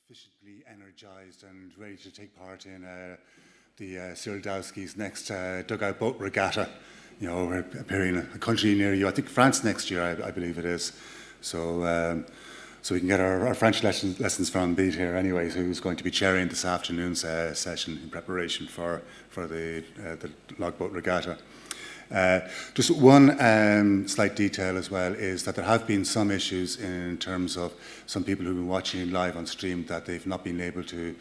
sufficiently energized and ready to take part in the Sirdowski's next dugout boat regatta. You know, we're appearing in a country near you. I think France next year, I believe it is. So so we can get our French lessons from Beat here anyway, who's going to be chairing this afternoon's session in preparation for the Logboat regatta. Just one slight detail as well is that there have been some issues in terms of some people who've been watching live on stream that they've not been able to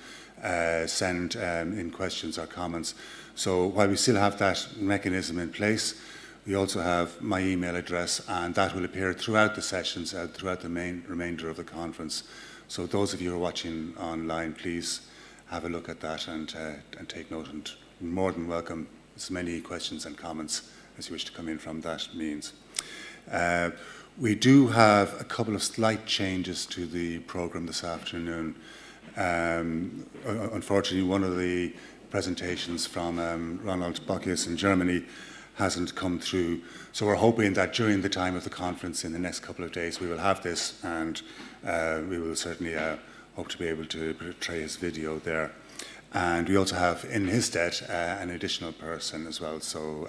send in questions or comments. So while we still have that mechanism in place, we also have my email address, and that will appear throughout the sessions, throughout the remainder of the conference. So those of you who are watching online, please have a look at that and take note, and more than welcome as many questions and comments as you wish to come in from that means. We do have a couple of slight changes to the program this afternoon. Unfortunately, one of the presentations from Ronald Bockius in Germany hasn't come through. So we're hoping that during the time of the conference in the next couple of days we will have this, and we will certainly hope to be able to portray his video there. And we also have in his stead an additional person as well. So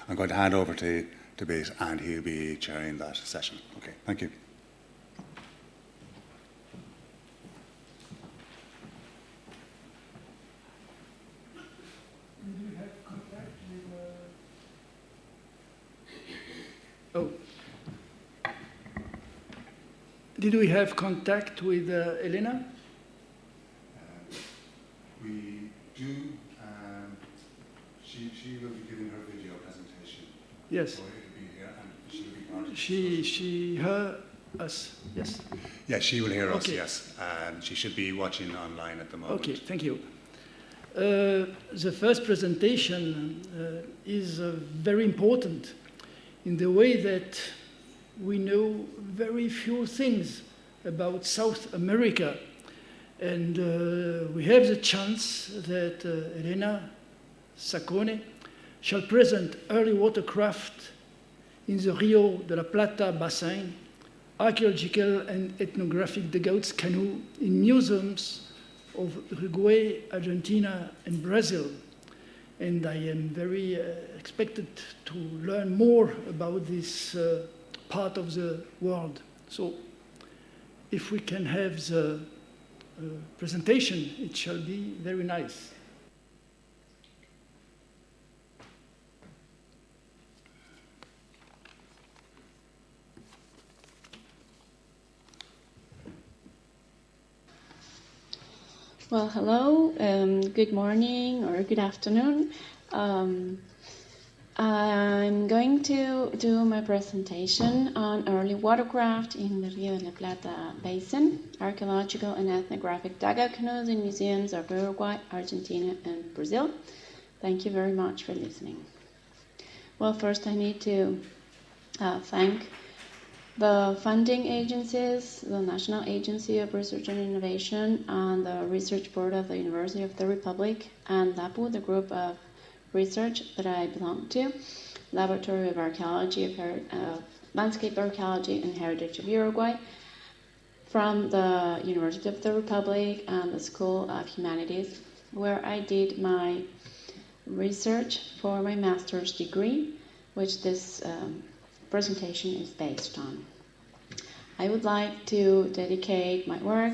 I'm going to hand over to Beat, and he'll be chairing that session. Okay, thank you. Did we have contact with Elena? We do. She will be giving her video presentation. Yes. So it'll be here, and she'll be part of it. She heard us, yes? Yeah, she will hear us, Okay. yes. And she should be watching online at the moment. Okay, thank you. The first presentation is very important in the way that we know very few things about South America. And we have the chance that Elena Saccone shall present early watercraft in the Rio de la Plata basin, archaeological and ethnographic dugouts canoe in museums of Uruguay, Argentina, and Brazil. And I am very expected to learn more about this part of the world. So if we can have the presentation, it shall be very nice. Well, hello, good morning or good afternoon. I'm going to do my presentation on early watercraft in the Rio de la Plata basin, archaeological and ethnographic dugout canoes in museums of Uruguay, Argentina, and Brazil. Thank you very much for listening. Well, first I need to thank the funding agencies, the National Agency of Research and Innovation, and the Research Board of the University of the Republic, and LAPU, the group of research that I belong to, Laboratory of Archaeology, of Landscape Archaeology and Heritage of Uruguay, from the University of the Republic and the School of Humanities, where I did my research for my master's degree, which this presentation is based on. I would like to dedicate my work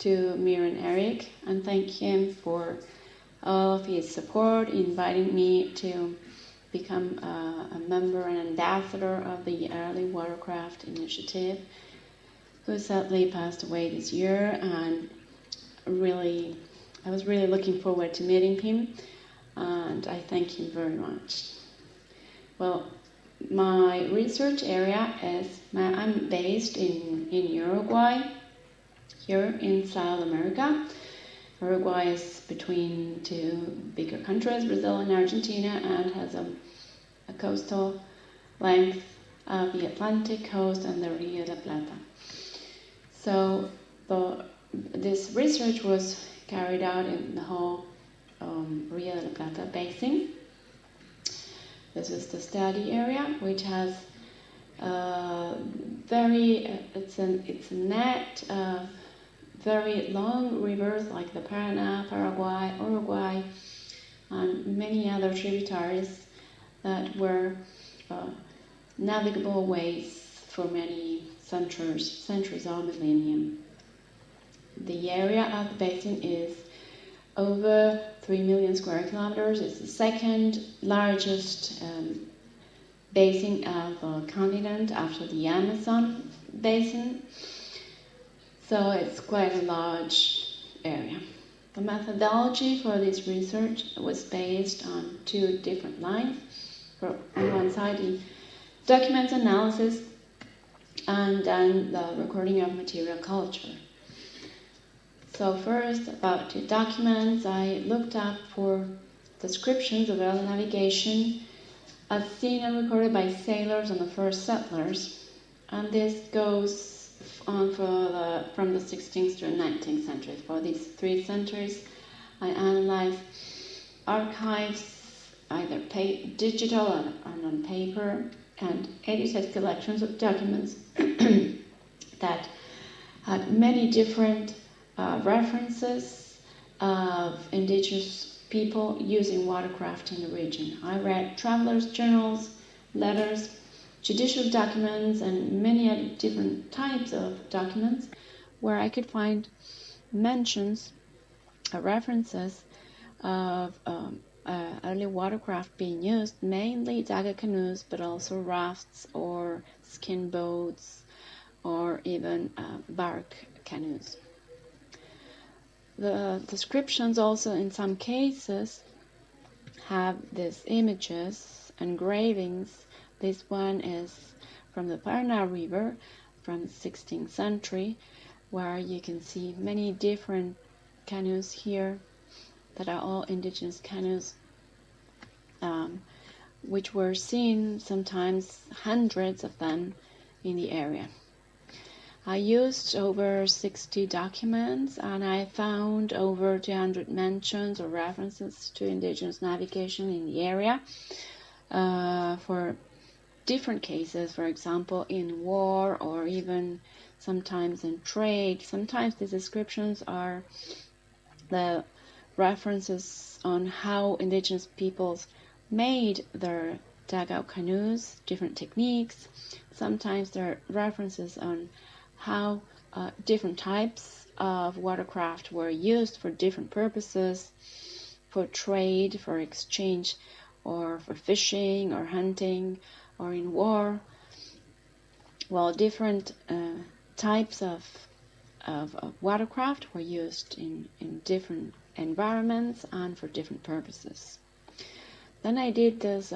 to Miran Eric and thank him for all of his support, inviting me to become a member and ambassador of the Early Watercraft Initiative, who sadly passed away this year, and I was really looking forward to meeting him, and I thank him very much. Well, my research area is, I'm based in Uruguay, here in South America. Uruguay is between two bigger countries, Brazil and Argentina, and has a coastal length of the Atlantic coast and the Rio de la Plata. So this research was carried out in the whole Rio de la Plata basin. This is the study area, which has it's a net of very long rivers like the Paraná, Paraguay, Uruguay, and many other tributaries that were navigable ways for many centuries or millennium. The area of the basin is over 3 million square kilometers. It's the second largest basin of the continent after the Amazon basin. So it's quite a large area. The methodology for this research was based on two different lines. On one side, the documents analysis, and then the recording of material culture. So first, about the documents, I looked up for descriptions of early navigation as seen and recorded by sailors and the first settlers. And this goes on from the 16th to the 19th century. For these 3 centuries, I analyzed archives, either digital and on paper, and edited collections of documents that had many different references of indigenous people using watercraft in the region. I read travelers' journals, letters, judicial documents, and many other different types of documents where I could find mentions, references of early watercraft being used, mainly dagger canoes, but also rafts or skin boats or even bark canoes. The descriptions also in some cases have these images, engravings. This one is from the Paraná River from the 16th century, where you can see many different canoes here that are all indigenous canoes, which were seen, sometimes hundreds of them, in the area. I used over 60 documents, and I found over 200 mentions or references to indigenous navigation in the area for different cases, for example, in war or even sometimes in trade. Sometimes the descriptions are the references on how indigenous peoples made their dugout canoes, different techniques. Sometimes there are references on how different types of watercraft were used for different purposes, for trade, for exchange, or for fishing or hunting, or in war. Well, different types of watercraft were used in different environments and for different purposes. Then I did this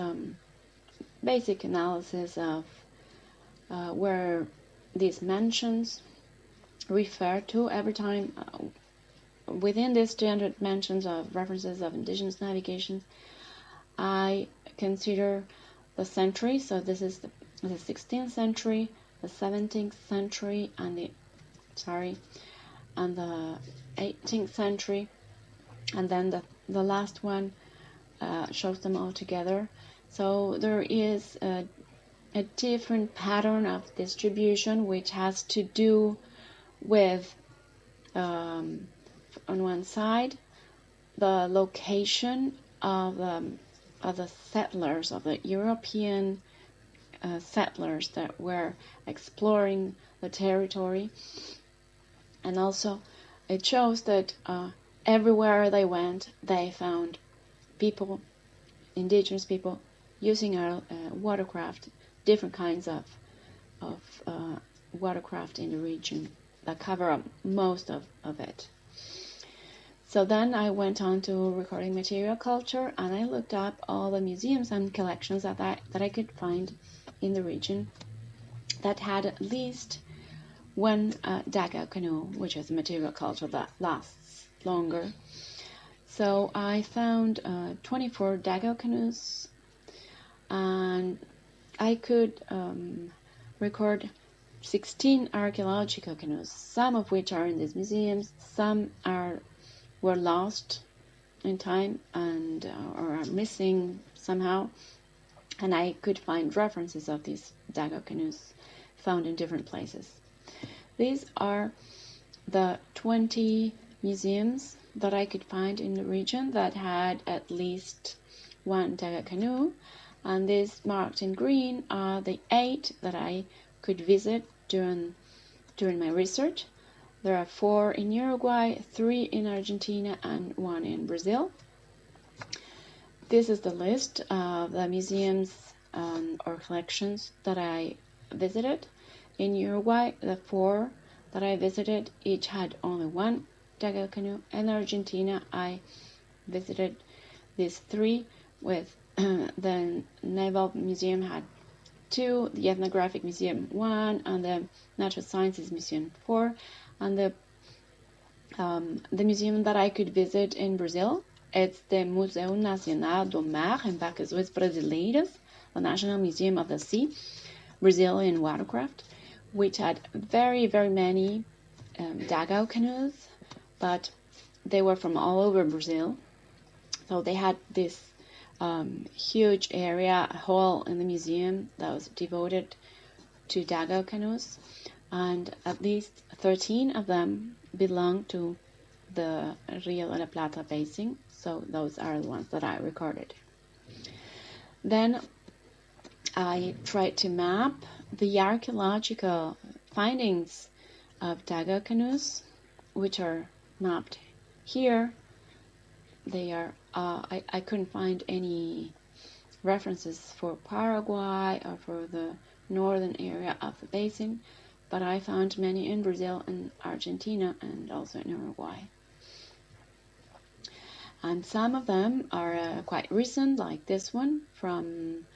basic analysis of where these mentions refer to every time. Within these 200 mentions of references of indigenous navigation, I consider the century. So this is the 16th century, the 17th century, and the 18th century, and then the last one shows them all together. So there is a different pattern of distribution, which has to do with, on one side, the location of the settlers, of the European settlers that were exploring the territory, and also it shows that everywhere they went, they found people, indigenous people, using watercraft, different kinds of watercraft in the region that cover up most of it. So then I went on to recording material culture, and I looked up all the museums and collections that I could find in the region that had at least one dugout canoe, which is a material culture that lasts longer. So I found 24 dugout canoes, and I could record 16 archaeological canoes, some of which are in these museums, some were lost in time and or are missing somehow, and I could find references of these dugout canoes found in different places. These are the 20 museums that I could find in the region that had at least one Daga canoe, and these marked in green are the 8 that I could visit during my research. There are 4 in Uruguay, 3 in Argentina, and 1 in Brazil. This is the list of the museums or collections that I visited. In Uruguay, the 4 that I visited each had only 1 Daga canoe. In Argentina, I visited these 3 with the Naval Museum had 2, the Ethnographic Museum 1, and the Natural Sciences Museum 4. And the museum that I could visit in Brazil, it's the Museu Nacional do Mar, Embarcações Brasileiras, the National Museum of the Sea, Brazilian Watercraft, which had very, very many Daga canoes, but they were from all over Brazil. So they had this huge area, a hall in the museum that was devoted to Daga canoes, and at least 13 of them belong to the Rio de la Plata basin. So those are the ones that I recorded. Then I tried to map the archaeological findings of Daga canoes, which are mapped here. They are. I couldn't find any references for Paraguay or for the northern area of the basin, but I found many in Brazil and Argentina and also in Uruguay. And some of them are quite recent, like this one from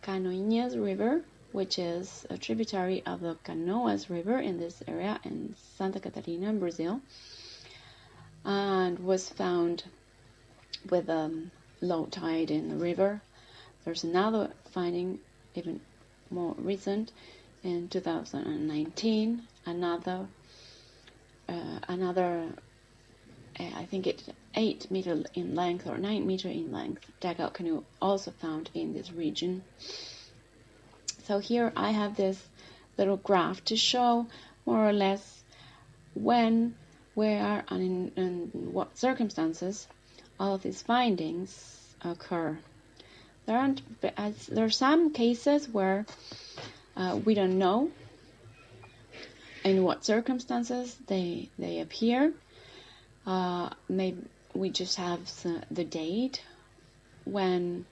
Canoinhas River, which is a tributary of the Canoas River in this area in Santa Catarina, Brazil, and was found with low tide in the river. There's another finding, even more recent, in 2019. Another, I think it's 8 meter in length or 9 meter in length Daga canoe also found in this region. So here I have this little graph to show more or less when, where, and in what circumstances all of these findings occur. There are some cases where we don't know in what circumstances they appear. Maybe we just have the date when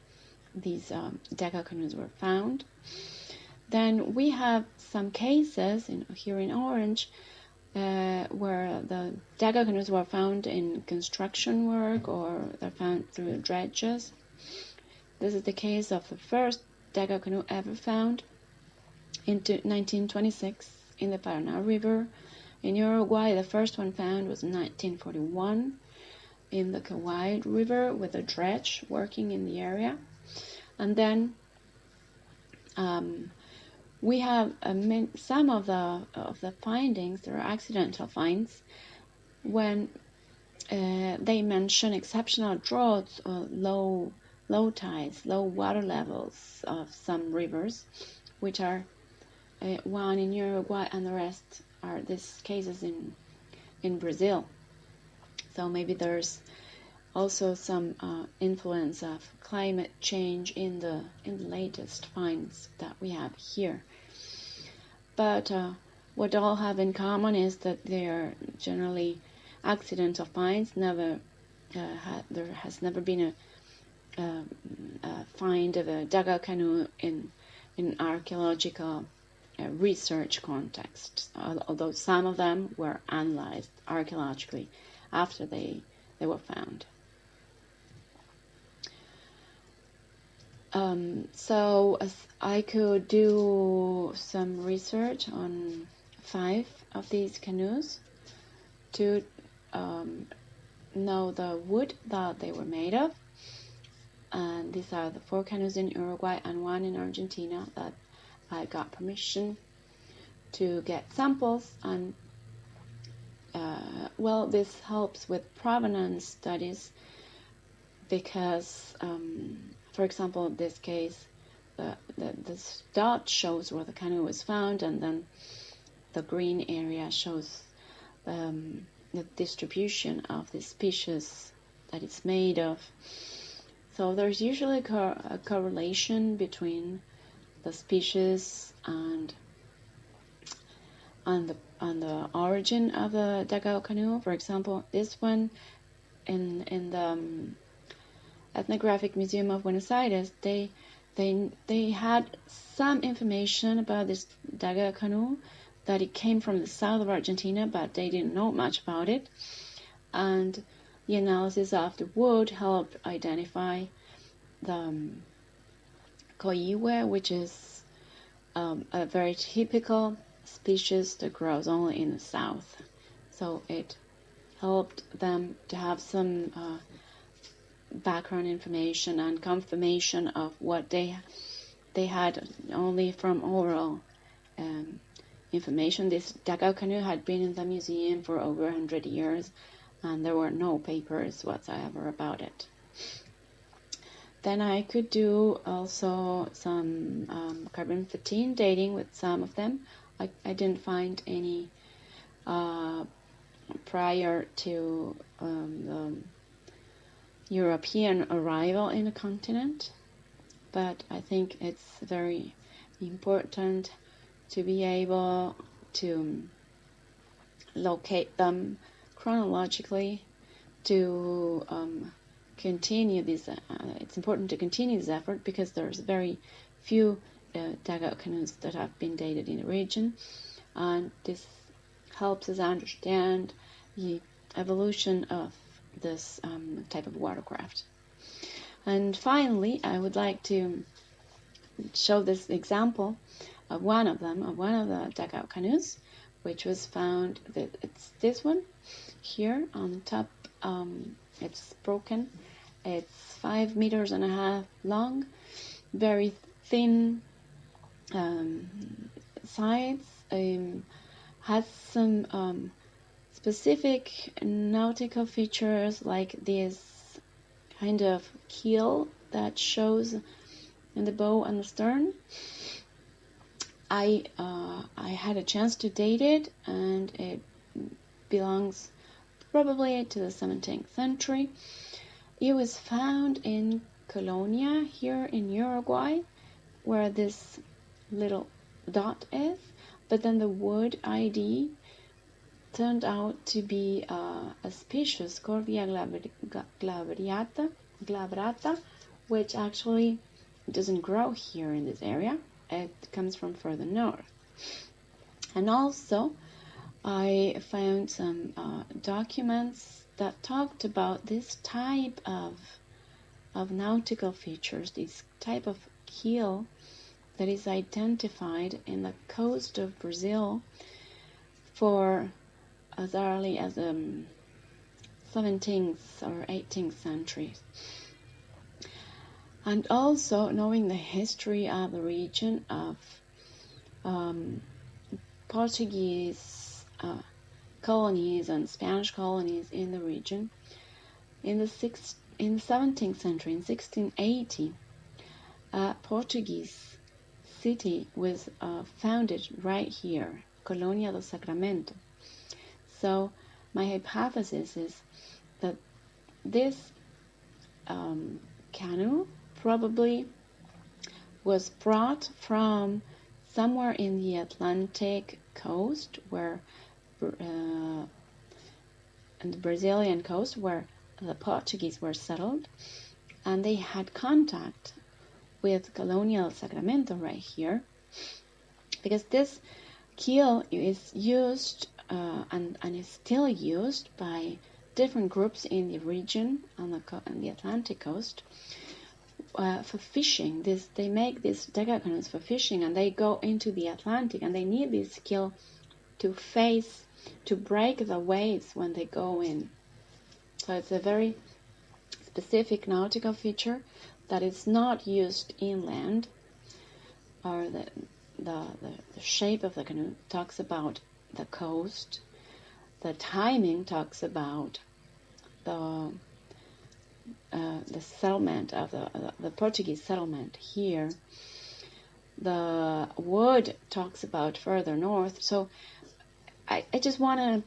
these Daga canoes were found. Then we have some cases here in orange where the Daga canoes were found in construction work or they're found through dredges. This is the case of the first Daga canoe ever found in 1926 in the Paraná River. In Uruguay, the first one found was in 1941 in the Kauai River with a dredge working in the area. And then we have some of the findings, there are accidental finds, when they mention exceptional droughts or low tides, low water levels of some rivers, which are one in Uruguay and the rest are these cases in Brazil. So maybe there's also some influence of climate change in the latest finds that we have here. But what all have in common is that they are generally accidental finds. There has never been a find of a Daga canoe in archaeological research context, although some of them were analyzed archaeologically after they were found. So I could do some research on 5 of these canoes to know the wood that they were made of. And these are the 4 canoes in Uruguay and 1 in Argentina that I got permission to get samples. And well, this helps with provenance studies because for example, in this case, this dot shows where the canoe was found, and then the green area shows the distribution of the species that it's made of. So there's usually a correlation between the species and the origin of the dugout canoe. For example, this one in the Ethnographic Museum of Buenos Aires, they had some information about this dugout canoe, that it came from the south of Argentina, but they didn't know much about it. And the analysis of the wood helped identify the coihue, which is a very typical species that grows only in the south. So it helped them to have some background information and confirmation of what they had only from oral information. This dugout canoe had been in the museum for over 100 years, and there were no papers whatsoever about it. Then I could do also some carbon-14 dating with some of them. I didn't find any prior to the European arrival in the continent, but I think it's very important to be able to locate them chronologically, to continue this. It's important to continue this effort because there's very few dugout canoes that have been dated in the region, and this helps us understand the evolution of this type of watercraft. And finally, I would like to show this example of one of the dugout canoes, which was found. It's this one here on top. It's broken. It's 5.5 meters long, very thin sides. Has some specific nautical features, like this kind of keel that shows in the bow and the stern. I had a chance to date it, and it belongs probably to the 17th century. It was found in Colonia, here in Uruguay, where this little dot is, but then the wood ID turned out to be a species, Cordia glabrata, which actually doesn't grow here in this area. It comes from further north. And also, I found some documents that talked about this type of nautical features, this type of keel that is identified in the coast of Brazil for as early as the 17th or 18th centuries. And also knowing the history of the region of Portuguese colonies and Spanish colonies in the region. In the 17th century, in 1680, a Portuguese city was founded right here, Colonia do Sacramento. So my hypothesis is that this canoe probably was brought from somewhere in the Atlantic coast, where and the Brazilian coast, where the Portuguese were settled, and they had contact with Colonial Sacramento right here, because this keel is used and is still used by different groups in the region on the Atlantic coast for fishing. They make these dugout canoes for fishing, and they go into the Atlantic, and they need this keel to break the waves when they go in. So it's a very specific nautical feature that is not used inland, or the shape of the canoe talks about the coast. The timing talks about the settlement of the Portuguese settlement here. The wood talks about further north. So I just want to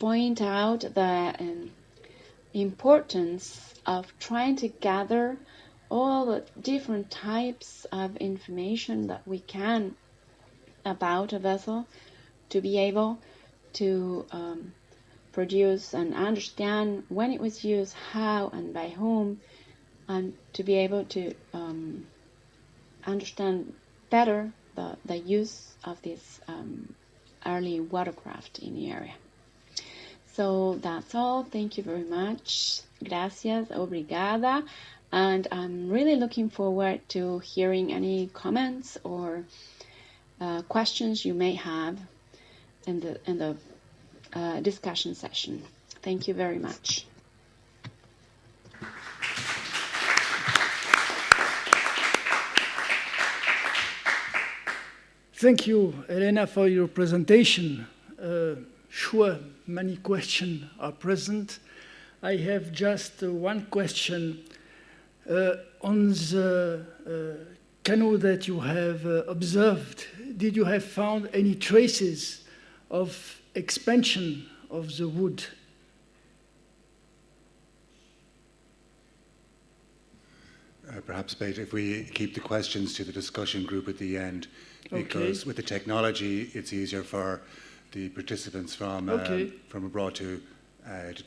point out the importance of trying to gather all the different types of information that we can about a vessel to be able to produce and understand when it was used, how and by whom, and to be able to understand better the use of this early watercraft in the area. So that's all. Thank you very much. Gracias, obrigada. And I'm really looking forward to hearing any comments or questions you may have in the discussion session. Thank you very much. Thank you, Elena, for your presentation. Sure, many questions are present. I have just one question. On the canoe that you have observed, did you have found any traces of expansion of the wood? Perhaps better if we keep the questions to the discussion group at the end, because with the technology, it's easier for the participants from abroad to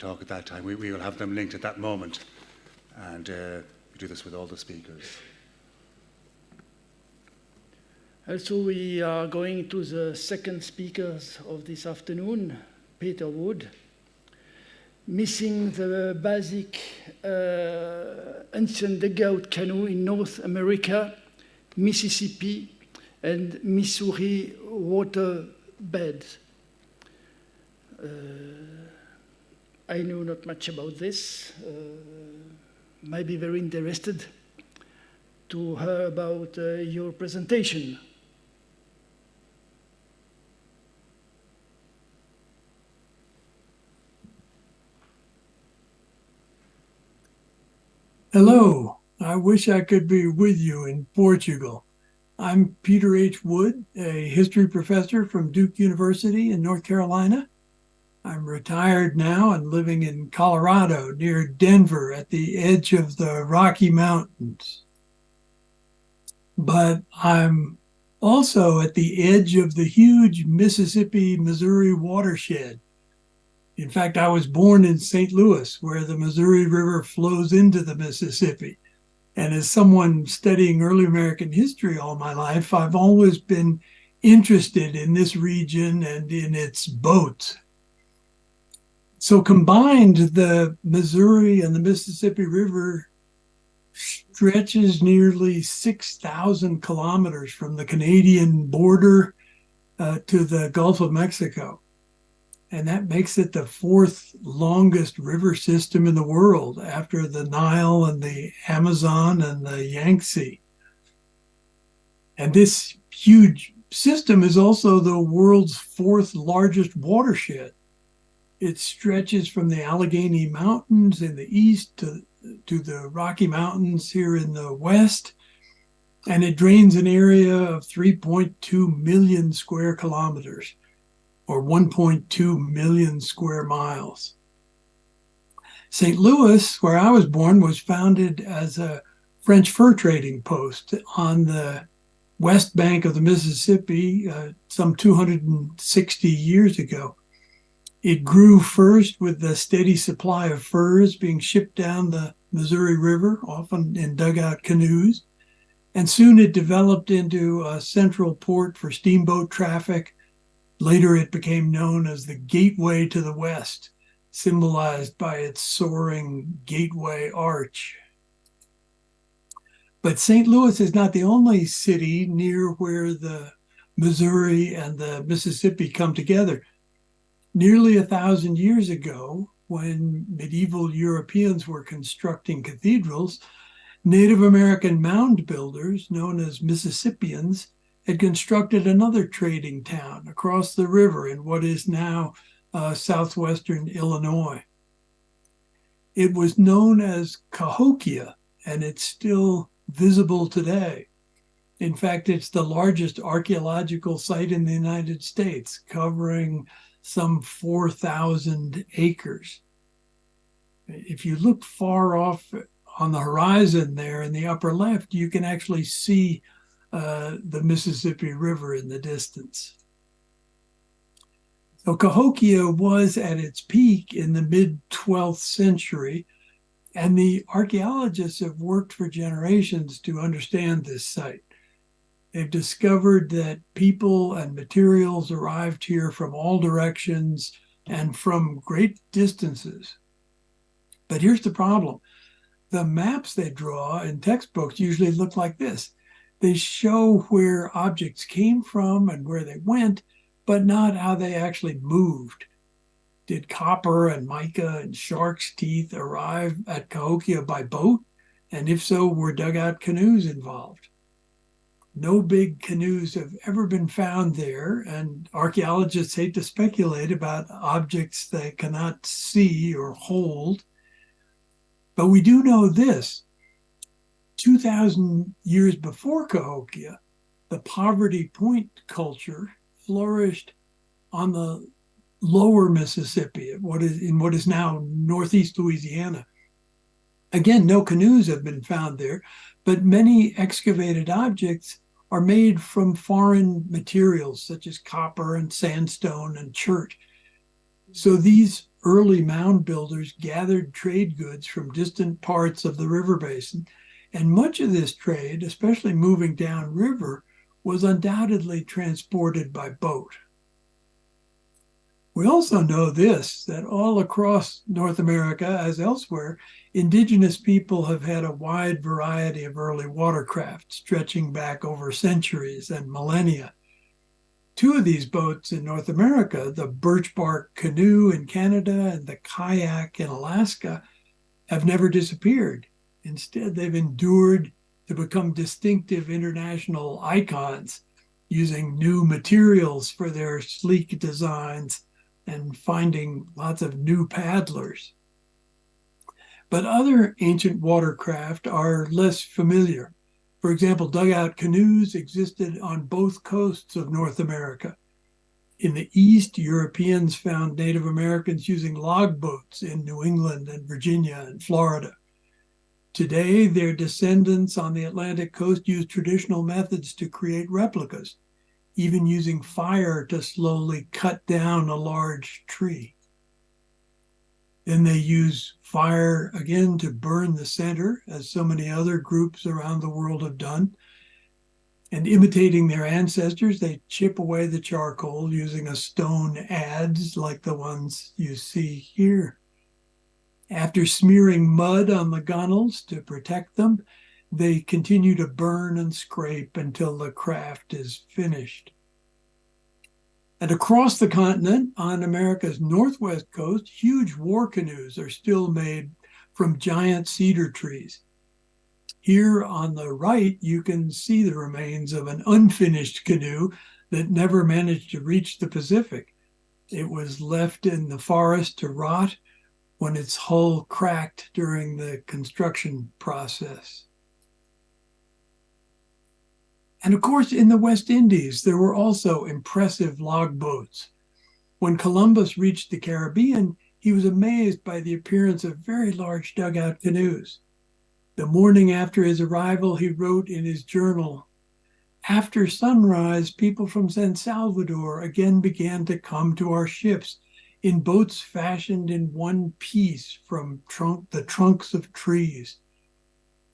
talk at that time. We will have them linked at that moment, and we do this with all the speakers. Also, we are going to the second speakers of this afternoon, Peter Wood. Missing the basic ancient dugout canoe in North America, Mississippi, and Missouri waterbeds. I know not much about this. Might be very interested to hear about your presentation. Hello, I wish I could be with you in Portugal. I'm Peter H. Wood, a history professor from Duke University in North Carolina. I'm retired now and living in Colorado near Denver at the edge of the Rocky Mountains. But I'm also at the edge of the huge Mississippi-Missouri watershed. In fact, I was born in St. Louis, where the Missouri River flows into the Mississippi. And as someone studying early American history all my life, I've always been interested in this region and in its boats. So combined, the Missouri and the Mississippi River stretches nearly 6,000 kilometers from the Canadian border to the Gulf of Mexico. And that makes it the fourth longest river system in the world after the Nile and the Amazon and the Yangtze. And this huge system is also the world's fourth largest watershed. It stretches from the Allegheny Mountains in the east to the Rocky Mountains here in the west. And it drains an area of 3.2 million square kilometers, or 1.2 million square miles. St. Louis, where I was born, was founded as a French fur trading post on the west bank of the Mississippi some 260 years ago. It grew first with the steady supply of furs being shipped down the Missouri River, often in dugout canoes, and soon it developed into a central port for steamboat traffic. Later, it became known as the Gateway to the West, symbolized by its soaring gateway arch. But St. Louis is not the only city near where the Missouri and the Mississippi come together. Nearly 1,000 years ago, when medieval Europeans were constructing cathedrals, Native American mound builders, known as Mississippians, had constructed another trading town across the river in what is now southwestern Illinois. It was known as Cahokia, and it's still visible today. In fact, it's the largest archaeological site in the United States, covering some 4,000 acres. If you look far off on the horizon there in the upper left, you can actually see the Mississippi River in the distance. So Cahokia was at its peak in the mid-12th century, and the archaeologists have worked for generations to understand this site. They've discovered that people and materials arrived here from all directions and from great distances. But here's the problem. The maps they draw in textbooks usually look like this. They show where objects came from and where they went, but not how they actually moved. Did copper and mica and shark's teeth arrive at Cahokia by boat? And if so, were dugout canoes involved? No big canoes have ever been found there, and archaeologists hate to speculate about objects they cannot see or hold. But we do know this. 2,000 years before Cahokia, the Poverty Point culture flourished on the lower Mississippi, in what is now northeast Louisiana. Again, no canoes have been found there, but many excavated objects are made from foreign materials such as copper and sandstone and chert. So these early mound builders gathered trade goods from distant parts of the river basin, and much of this trade, especially moving downriver, was undoubtedly transported by boat. We also know this, that all across North America, as elsewhere, indigenous people have had a wide variety of early watercraft stretching back over centuries and millennia. Two of these boats in North America, the birch bark canoe in Canada and the kayak in Alaska, have never disappeared. Instead, they've endured to become distinctive international icons, using new materials for their sleek designs and finding lots of new paddlers. But other ancient watercraft are less familiar. For example, dugout canoes existed on both coasts of North America. In the East, Europeans found Native Americans using logboats in New England and Virginia and Florida. Today, their descendants on the Atlantic coast use traditional methods to create replicas, even using fire to slowly cut down a large tree. Then they use fire again to burn the center, as so many other groups around the world have done. And imitating their ancestors, they chip away the charcoal using a stone adze like the ones you see here. After smearing mud on the gunnels to protect them, they continue to burn and scrape until the craft is finished. And across the continent, on America's northwest coast, huge war canoes are still made from giant cedar trees. Here on the right, you can see the remains of an unfinished canoe that never managed to reach the Pacific. It was left in the forest to rot when its hull cracked during the construction process. And of course, in the West Indies, there were also impressive logboats. When Columbus reached the Caribbean, he was amazed by the appearance of very large dugout canoes. The morning after his arrival, he wrote in his journal, "After sunrise, people from San Salvador again began to come to our ships in boats fashioned in one piece from the trunks of trees.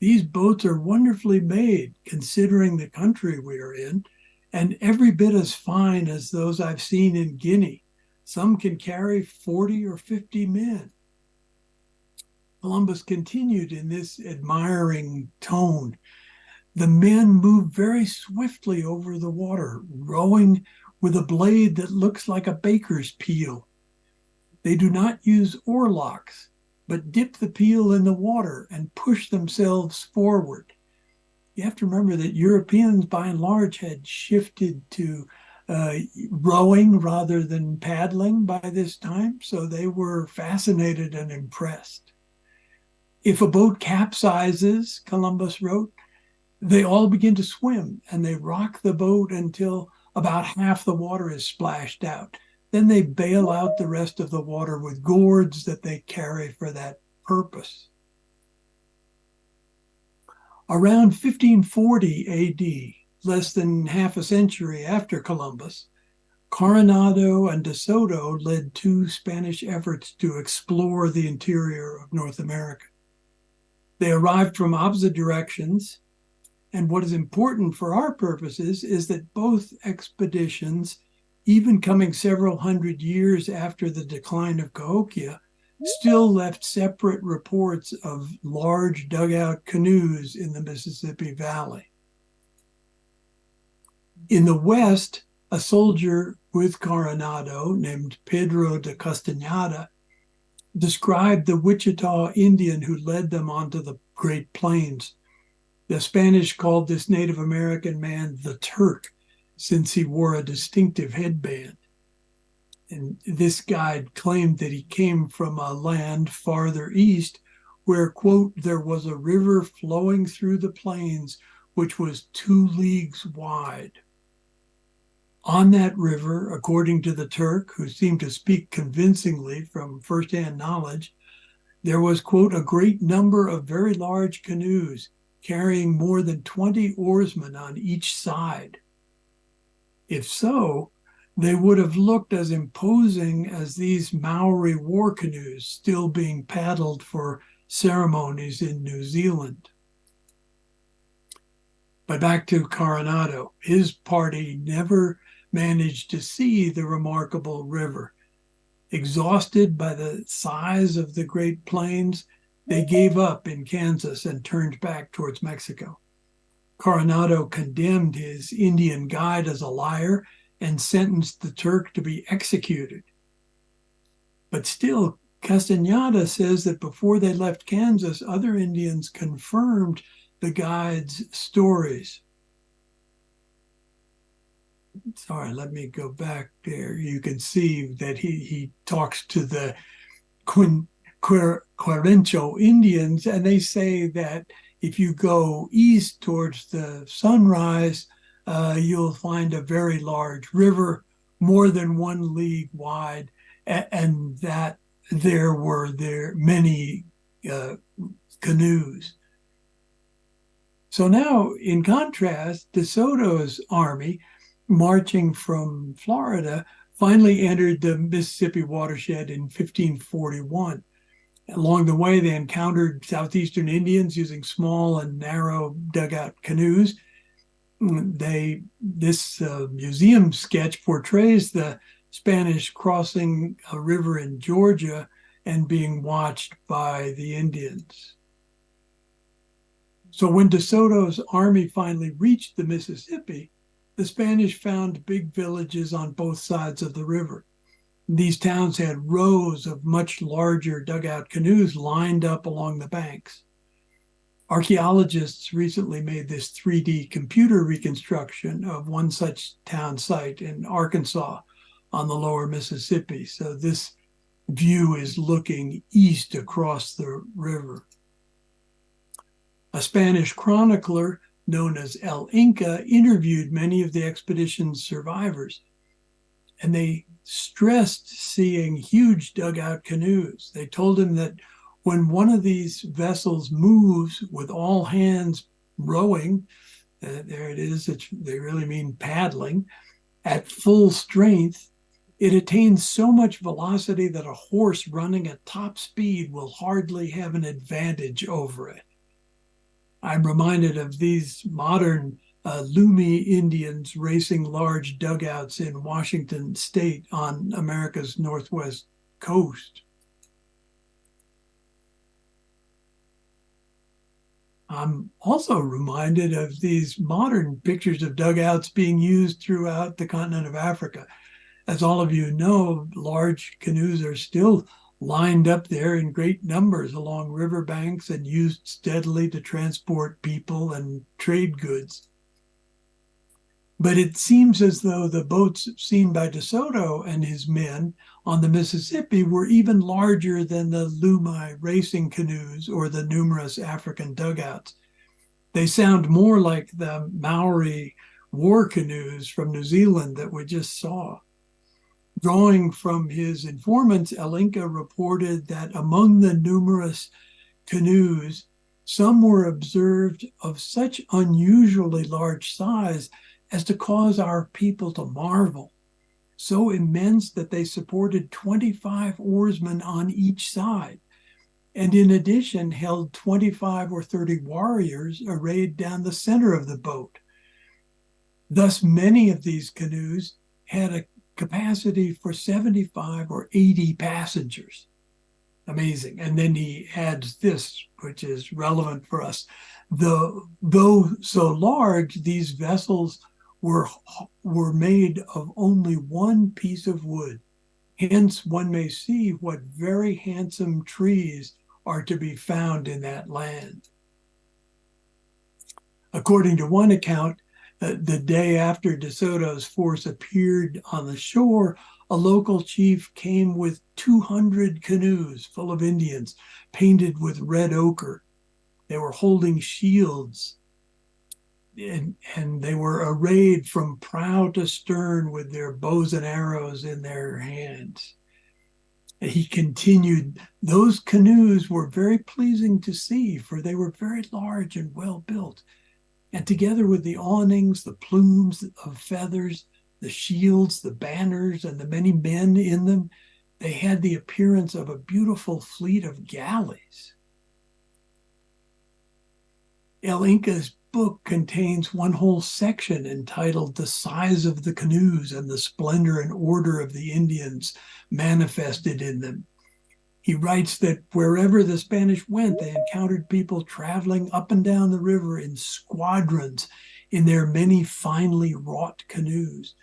These boats are wonderfully made, considering the country we are in, and every bit as fine as those I've seen in Guinea. Some can carry 40 or 50 men." Columbus continued in this admiring tone. "The men move very swiftly over the water, rowing with a blade that looks like a baker's peel. They do not use oarlocks, but dip the peel in the water and push themselves forward." You have to remember that Europeans, by and large, had shifted to rowing rather than paddling by this time, so they were fascinated and impressed. "If a boat capsizes," Columbus wrote, "they all begin to swim, and they rock the boat until about half the water is splashed out. Then they bail out the rest of the water with gourds that they carry for that purpose. Around 1540 AD, less than half a century after Columbus, Coronado and De Soto led two Spanish efforts to explore the interior of North America. They arrived from opposite directions, and what is important for our purposes is that both expeditions, even coming several hundred years after the decline of Cahokia, still left separate reports of large dugout canoes in the Mississippi Valley. In the West, a soldier with Coronado named Pedro de Castañeda described the Wichita Indian who led them onto the Great Plains. The Spanish called this Native American man the Turk, since he wore a distinctive headband. And this guide claimed that he came from a land farther east where, quote, there was a river flowing through the plains which was 2 leagues wide. On that river, according to the Turk, who seemed to speak convincingly from firsthand knowledge, there was, quote, a great number of very large canoes carrying more than 20 oarsmen on each side. If so, they would have looked as imposing as these Maori war canoes still being paddled for ceremonies in New Zealand. But back to Coronado, his party never managed to see the remarkable river. Exhausted by the size of the Great Plains, they gave up in Kansas and turned back towards Mexico. Coronado condemned his Indian guide as a liar and sentenced the Turk to be executed. But still, Castañeda says that before they left Kansas, other Indians confirmed the guide's stories. Sorry, let me go back there. You can see that he talks to the Quarencho Indians, and they say that if you go east towards the sunrise, you'll find a very large river, more than 1 league wide, and that there were many canoes. So now, in contrast, De Soto's army, marching from Florida, finally entered the Mississippi watershed in 1541. Along the way, they encountered southeastern Indians using small and narrow dugout canoes. This museum sketch portrays the Spanish crossing a river in Georgia and being watched by the Indians. So when De Soto's army finally reached the Mississippi, the Spanish found big villages on both sides of the river. These towns had rows of much larger dugout canoes lined up along the banks. Archaeologists recently made this 3D computer reconstruction of one such town site in Arkansas on the lower Mississippi. So this view is looking east across the river. A Spanish chronicler known as El Inca interviewed many of the expedition's survivors, and they stressed seeing huge dugout canoes. They told him that when one of these vessels moves with all hands rowing, there it is, they really mean paddling, at full strength, it attains so much velocity that a horse running at top speed will hardly have an advantage over it. I'm reminded of these modern Lumi Indians racing large dugouts in Washington state on America's northwest coast. I'm also reminded of these modern pictures of dugouts being used throughout the continent of Africa. As all of you know, large canoes are still lined up there in great numbers along riverbanks and used steadily to transport people and trade goods. But it seems as though the boats seen by De Soto and his men on the Mississippi were even larger than the Lumi racing canoes or the numerous African dugouts. They sound more like the Maori war canoes from New Zealand that we just saw. Drawing from his informants, El Inca reported that among the numerous canoes, some were observed of such unusually large size as to cause our people to marvel. So immense that they supported 25 oarsmen on each side, and in addition held 25 or 30 warriors arrayed down the center of the boat. Thus, many of these canoes had a capacity for 75 or 80 passengers. Amazing. And then he adds this, which is relevant for us. Though so large, these vessels were made of only one piece of wood. Hence, one may see what very handsome trees are to be found in that land. According to one account, the day after De Soto's force appeared on the shore, a local chief came with 200 canoes full of Indians painted with red ochre. They were holding shields, and they were arrayed from prow to stern with their bows and arrows in their hands. He continued, those canoes were very pleasing to see, for they were very large and well built. And together with the awnings, the plumes of feathers, the shields, the banners, and the many men in them, they had the appearance of a beautiful fleet of galleys. El Inca's book contains one whole section entitled The Size of the Canoes and the Splendor and Order of the Indians Manifested in Them. He writes that wherever the Spanish went, they encountered people traveling up and down the river in squadrons in their many finely wrought canoes.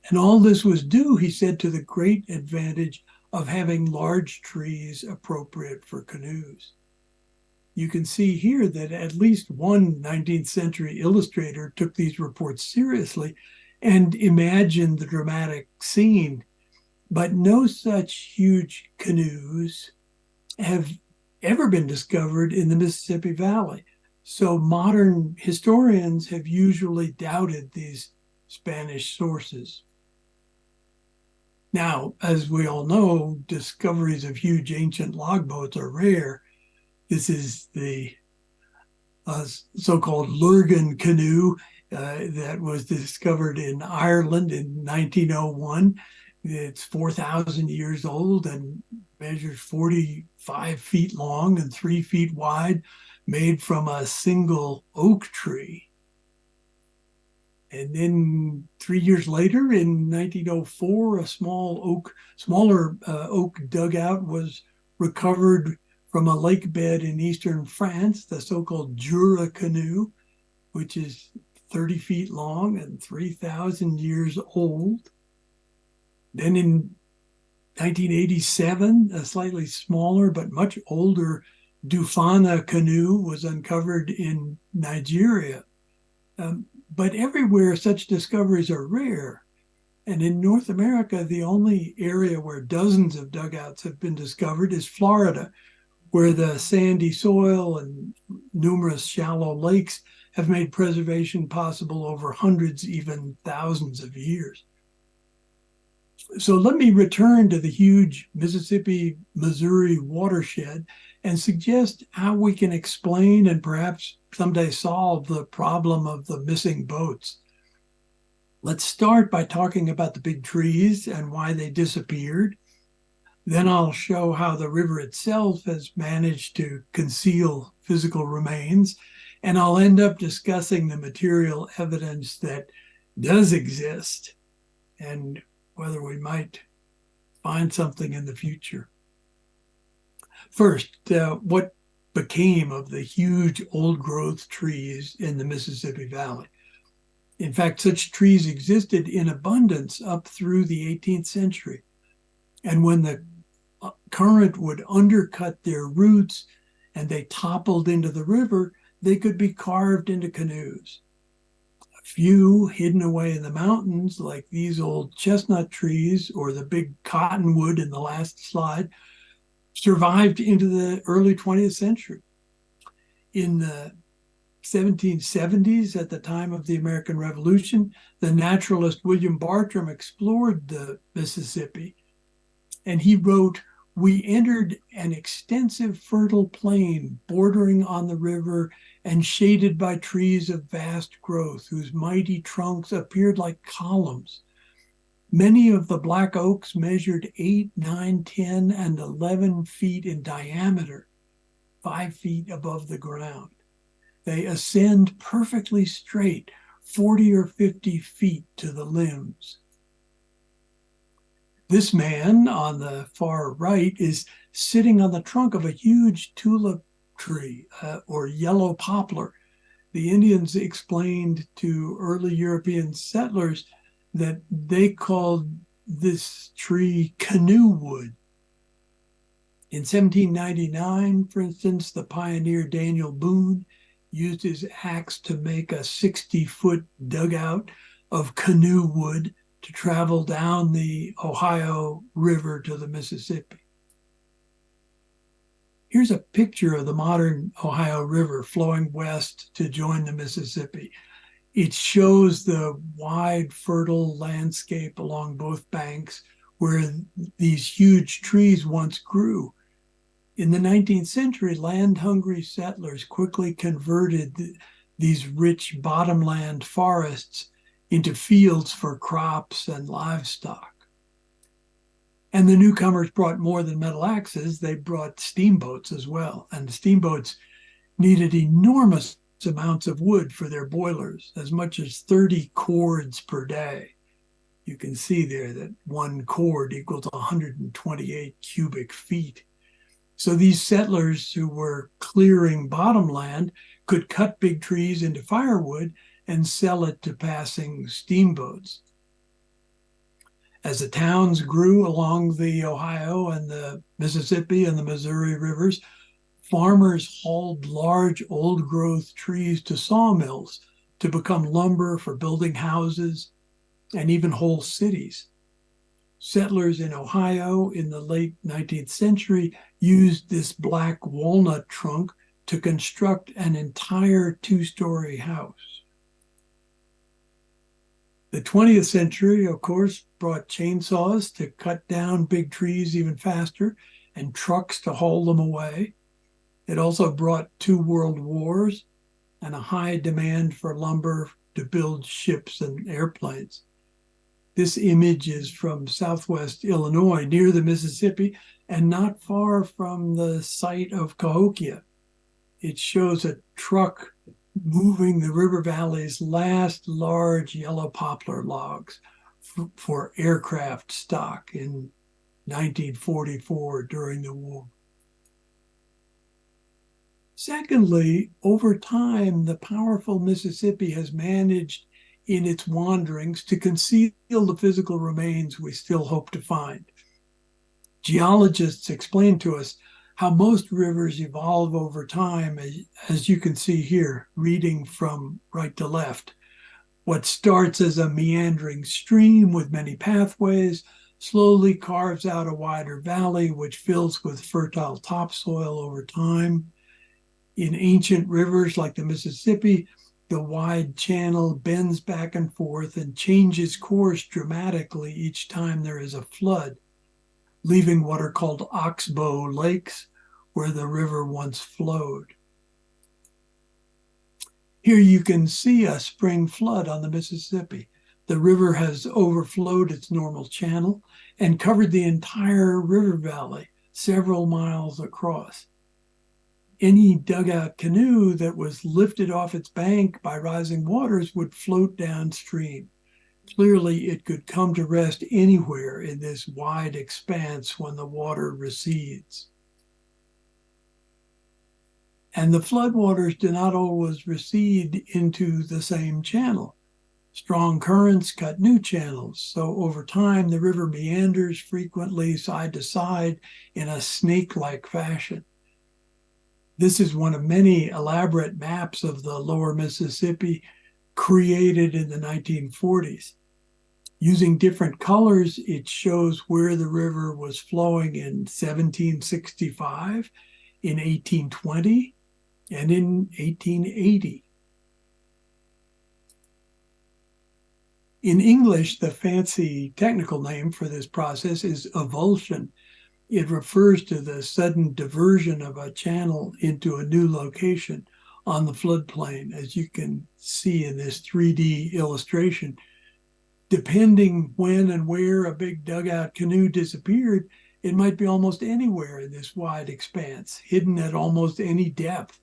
And all this was due, he said, to the great advantage of having large trees appropriate for canoes. You can see here that at least one 19th century illustrator took these reports seriously and imagined the dramatic scene. But no such huge canoes have ever been discovered in the Mississippi Valley. So modern historians have usually doubted these Spanish sources. Now, as we all know, discoveries of huge ancient logboats are rare. This is the so-called Lurgan canoe that was discovered in Ireland in 1901. It's 4,000 years old and measures 45 feet long and 3 feet wide, made from a single oak tree. And then 3 years later, in 1904, a smaller oak dugout was recovered from a lake bed in eastern France, the so-called Jura canoe, which is 30 feet long and 3,000 years old. Then in 1987, a slightly smaller but much older Dufana canoe was uncovered in Nigeria. But everywhere such discoveries are rare. And in North America, the only area where dozens of dugouts have been discovered is Florida, where the sandy soil and numerous shallow lakes have made preservation possible over hundreds, even thousands of years. So let me return to the huge Mississippi-Missouri watershed and suggest how we can explain and perhaps someday solve the problem of the missing boats. Let's start by talking about the big trees and why they disappeared. Then I'll show how the river itself has managed to conceal physical remains, and I'll end up discussing the material evidence that does exist and whether we might find something in the future. First, what became of the huge old-growth trees in the Mississippi Valley? In fact, such trees existed in abundance up through the 18th century. And when the current would undercut their roots and they toppled into the river, they could be carved into canoes. A few hidden away in the mountains, like these old chestnut trees or the big cottonwood in the last slide, survived into the early 20th century. In the 1770s, at the time of the American Revolution, the naturalist William Bartram explored the Mississippi, and he wrote, "We entered an extensive fertile plain bordering on the river and shaded by trees of vast growth, whose mighty trunks appeared like columns. Many of the black oaks measured 8, 9, 10, and 11 feet in diameter, 5 feet above the ground. They ascend perfectly straight, 40 or 50 feet to the limbs." This man on the far right is sitting on the trunk of a huge tulip tree or yellow poplar. The Indians explained to early European settlers that they called this tree canoe wood. In 1799, for instance, the pioneer Daniel Boone used his axe to make a 60-foot dugout of canoe wood to travel down the Ohio River to the Mississippi. Here's a picture of the modern Ohio River flowing west to join the Mississippi. It shows the wide, fertile landscape along both banks where these huge trees once grew. In the 19th century, land-hungry settlers quickly converted these rich bottomland forests into fields for crops and livestock. And the newcomers brought more than metal axes, they brought steamboats as well. And the steamboats needed enormous amounts of wood for their boilers, as much as 30 cords per day. You can see there that one cord equals 128 cubic feet. So these settlers who were clearing bottomland could cut big trees into firewood and sell it to passing steamboats. As the towns grew along the Ohio and the Mississippi and the Missouri rivers, farmers hauled large old-growth trees to sawmills to become lumber for building houses and even whole cities. Settlers in Ohio in the late 19th century used this black walnut trunk to construct an entire two-story house. The 20th century, of course, brought chainsaws to cut down big trees even faster and trucks to haul them away. It also brought 2 world wars and a high demand for lumber to build ships and airplanes. This image is from southwest Illinois, near the Mississippi, and not far from the site of Cahokia. It shows a truck moving the river valley's last large yellow poplar logs for aircraft stock in 1944 during the war. Secondly, over time, the powerful Mississippi has managed in its wanderings to conceal the physical remains we still hope to find. Geologists explain to us how most rivers evolve over time, as you can see here, reading from right to left. What starts as a meandering stream with many pathways slowly carves out a wider valley, which fills with fertile topsoil over time. In ancient rivers like the Mississippi, the wide channel bends back and forth and changes course dramatically each time there is a flood, leaving what are called oxbow lakes, where the river once flowed. Here you can see a spring flood on the Mississippi. The river has overflowed its normal channel and covered the entire river valley, several miles across. Any dugout canoe that was lifted off its bank by rising waters would float downstream. Clearly, it could come to rest anywhere in this wide expanse when the water recedes. And the floodwaters do not always recede into the same channel. Strong currents cut new channels, so over time the river meanders frequently side to side in a snake-like fashion. This is one of many elaborate maps of the lower Mississippi created in the 1940s. Using different colors, it shows where the river was flowing in 1765, in 1820, and in 1880. In English, the fancy technical name for this process is avulsion. It refers to the sudden diversion of a channel into a new location on the floodplain, as you can see in this 3D illustration. Depending when and where a big dugout canoe disappeared, it might be almost anywhere in this wide expanse, hidden at almost any depth.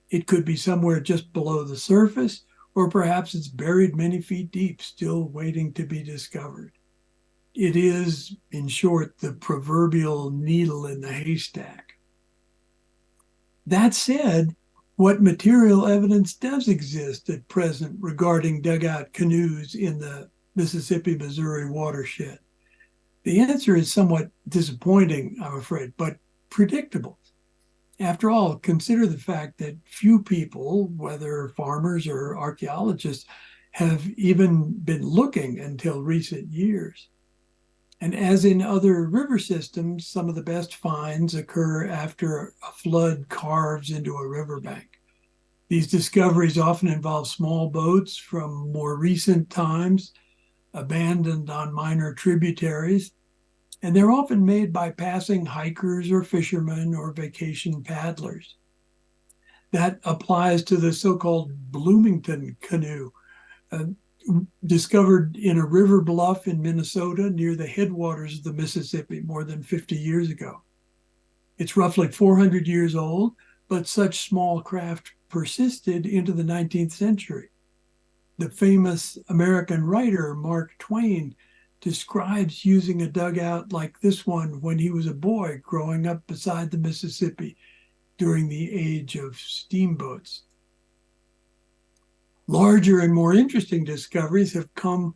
It could be somewhere just below the surface, or perhaps it's buried many feet deep, still waiting to be discovered. It is, in short, the proverbial needle in the haystack. That said, what material evidence does exist at present regarding dugout canoes in the Mississippi-Missouri watershed? The answer is somewhat disappointing, I'm afraid, but predictable. After all, consider the fact that few people, whether farmers or archaeologists, have even been looking until recent years. And as in other river systems, some of the best finds occur after a flood carves into a riverbank. These discoveries often involve small boats from more recent times, abandoned on minor tributaries, and they're often made by passing hikers or fishermen or vacation paddlers. That applies to the so-called Bloomington canoe, discovered in a river bluff in Minnesota near the headwaters of the Mississippi more than 50 years ago. It's roughly 400 years old, but such small craft persisted into the 19th century. The famous American writer Mark Twain describes using a dugout like this one when he was a boy growing up beside the Mississippi during the age of steamboats. Larger and more interesting discoveries have come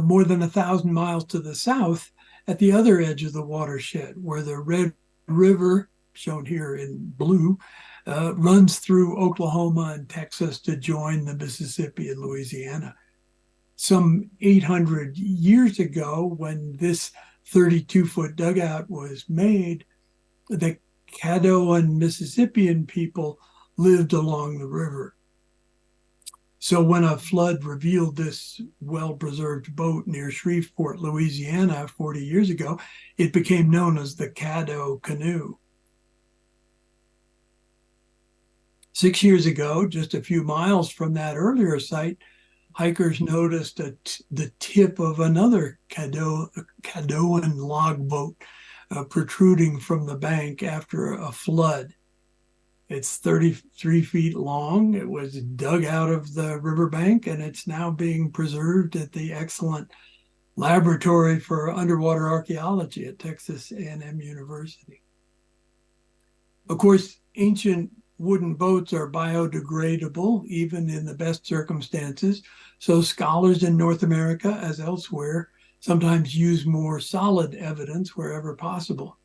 more than 1,000 miles to the south at the other edge of the watershed, where the Red River, shown here in blue, runs through Oklahoma and Texas to join the Mississippi and Louisiana. Some 800 years ago, when this 32-foot dugout was made, the Caddo and Mississippian people lived along the river. So when a flood revealed this well-preserved boat near Shreveport, Louisiana, 40 years ago, it became known as the Caddo canoe. 6 years ago, just a few miles from that earlier site, hikers noticed the tip of another Caddoan logboat protruding from the bank after a flood. It's 33 feet long. It was dug out of the riverbank, and it's now being preserved at the excellent Laboratory for Underwater Archaeology at Texas A&M University. Of course, ancient wooden boats are biodegradable, even in the best circumstances, so scholars in North America, as elsewhere, sometimes use more solid evidence wherever possible.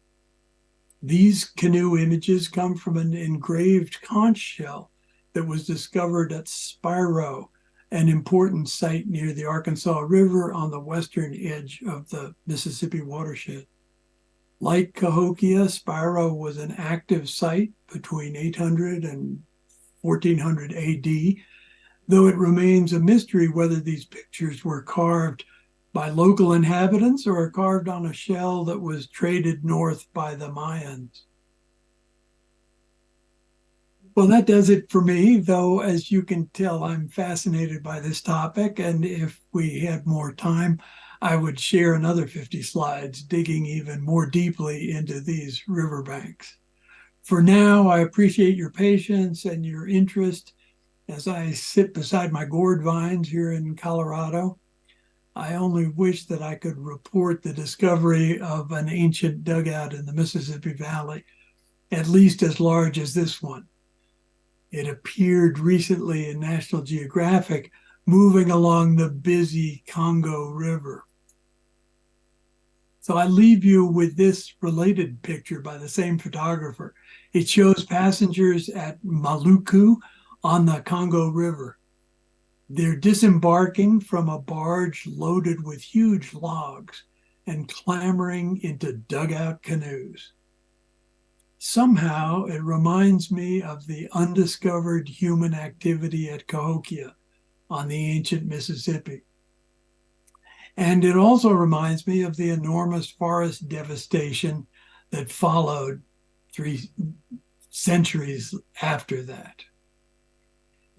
These canoe images come from an engraved conch shell that was discovered at Spiro, an important site near the Arkansas River on the western edge of the Mississippi watershed. Like Cahokia, Spiro was an active site between 800 and 1400 AD, though it remains a mystery whether these pictures were carved by local inhabitants or carved on a shell that was traded north by the Mayans. Well, that does it for me, though, as you can tell, I'm fascinated by this topic, and if we had more time, I would share another 50 slides digging even more deeply into these riverbanks. For now, I appreciate your patience and your interest as I sit beside my gourd vines here in Colorado. I only wish that I could report the discovery of an ancient dugout in the Mississippi Valley, at least as large as this one. It appeared recently in National Geographic, moving along the busy Congo River. So I leave you with this related picture by the same photographer. It shows passengers at Maluku on the Congo River. They're disembarking from a barge loaded with huge logs and clambering into dugout canoes. Somehow it reminds me of the undiscovered human activity at Cahokia on the ancient Mississippi. And it also reminds me of the enormous forest devastation that followed 3 centuries after that.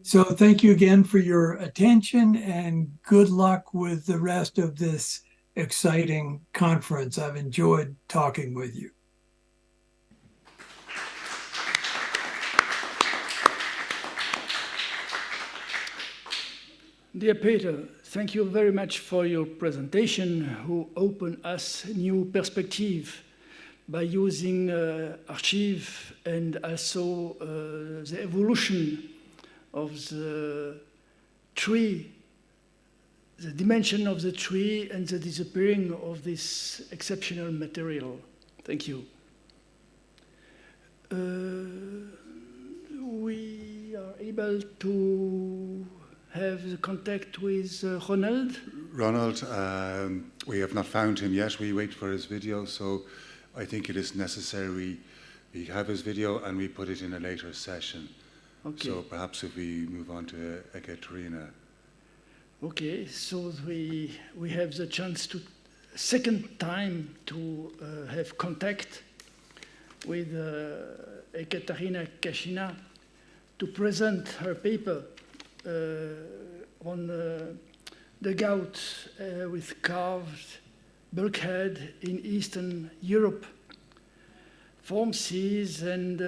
So thank you again for your attention and good luck with the rest of this exciting conference. I've enjoyed talking with you. Dear Peter, thank you very much for your presentation, who opened us new perspective by using archive and also the evolution of the tree, the dimension of the tree and the disappearing of this exceptional material. Thank you. We are able to have the contact with Ronald. Ronald, we have not found him yet. We wait for his video, so I think it is necessary we have his video and we put it in a later session. Okay. So perhaps if we move on to Ekaterina. Okay, so we have the chance to second time to have contact with Ekaterina Kashina to present her paper on dugout with carved bulkhead in Eastern Europe, form seas and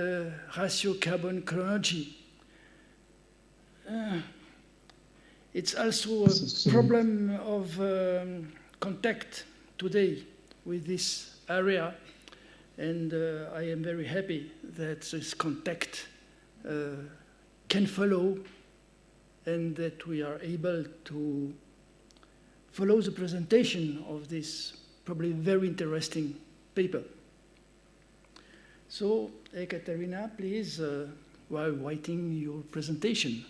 ratio-carbon chronology. It's also a problem of contact today with this area, and I am very happy that this contact can follow and that we are able to follow the presentation of this probably very interesting paper. So, Ekaterina, please, while waiting your presentation.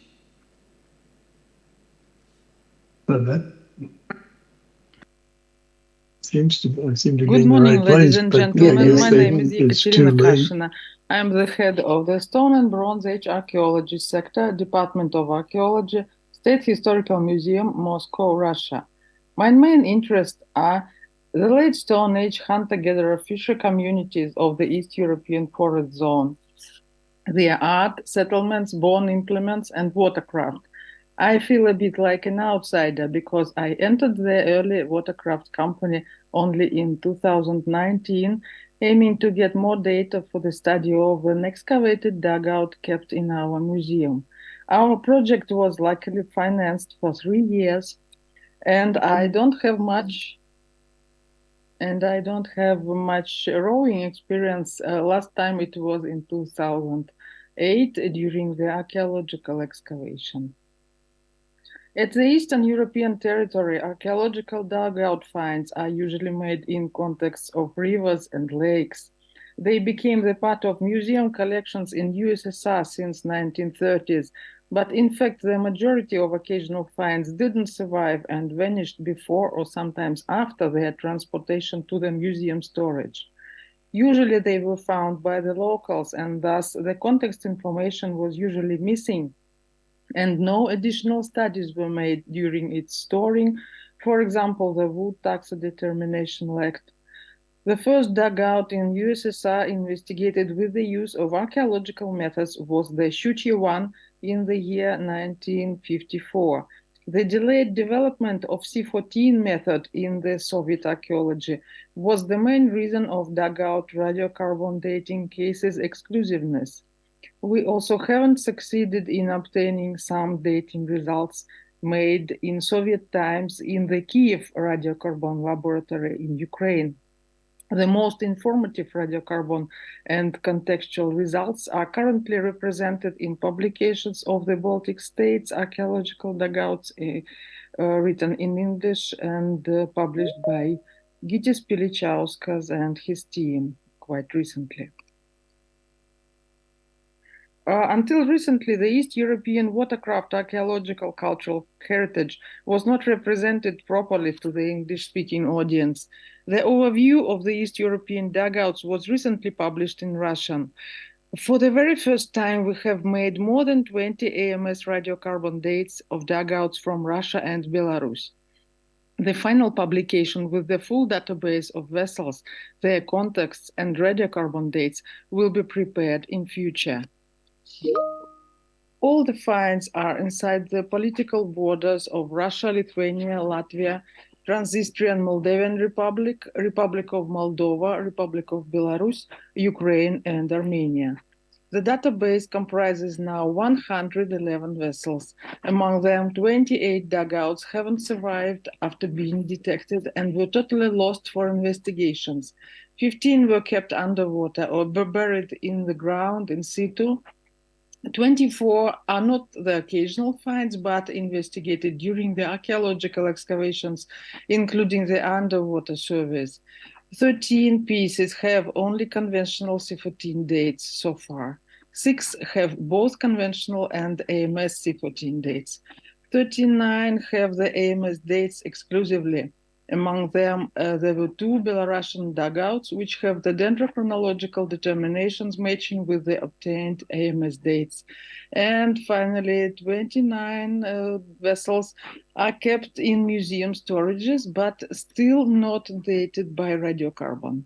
I seem to be Good in the morning, right ladies place, and but gentlemen. My name is it's too Ekaterina late. Kashina. I am the head of the Stone and Bronze Age Archaeology Sector, Department of Archaeology, State Historical Museum, Moscow, Russia. My main interests are the late Stone Age hunter-gatherer fisher communities of the East European forest zone, their art, settlements, bone implements, and watercraft. I feel a bit like an outsider because I entered the early watercraft company only in 2019, aiming to get more data for the study of an excavated dugout kept in our museum. Our project was luckily financed for 3 years, and I don't have much rowing experience. Last time it was in 2008 during the archaeological excavation. At the Eastern European territory, archaeological dugout finds are usually made in context of rivers and lakes. They became the part of museum collections in USSR since 1930s, but in fact the majority of occasional finds didn't survive and vanished before or sometimes after their transportation to the museum storage. Usually they were found by the locals, and thus the context information was usually missing, and no additional studies were made during its storing. For example, the wood taxodetermination lacked. The first dugout in USSR investigated with the use of archaeological methods was the Shutye one in the year 1954. The delayed development of C14 method in the Soviet archaeology was the main reason of dugout radiocarbon dating cases exclusiveness. We also haven't succeeded in obtaining some dating results made in Soviet times in the Kiev radiocarbon laboratory in Ukraine. The most informative radiocarbon and contextual results are currently represented in publications of the Baltic States archaeological dugouts written in English and published by Gytis Pilichauskas and his team quite recently. Until recently, the East European watercraft archaeological cultural heritage was not represented properly to the English-speaking audience. The overview of the East European dugouts was recently published in Russian. For the very first time, we have made more than 20 AMS radiocarbon dates of dugouts from Russia and Belarus. The final publication with the full database of vessels, their contexts, and radiocarbon dates will be prepared in future. All the finds are inside the political borders of Russia, Lithuania, Latvia, Transnistrian Moldavian Republic, Republic of Moldova, Republic of Belarus, Ukraine, and Armenia. The database comprises now 111 vessels. Among them, 28 dugouts haven't survived after being detected and were totally lost for investigations. 15 were kept underwater or buried in the ground in situ. 24 are not the occasional finds, but investigated during the archaeological excavations, including the underwater surveys. 13 pieces have only conventional C14 dates so far. 6 have both conventional and AMS C14 dates. 39 have the AMS dates exclusively. Among them, there were 2 Belarusian dugouts, which have the dendrochronological determinations matching with the obtained AMS dates. And finally, 29 vessels are kept in museum storages, but still not dated by radiocarbon.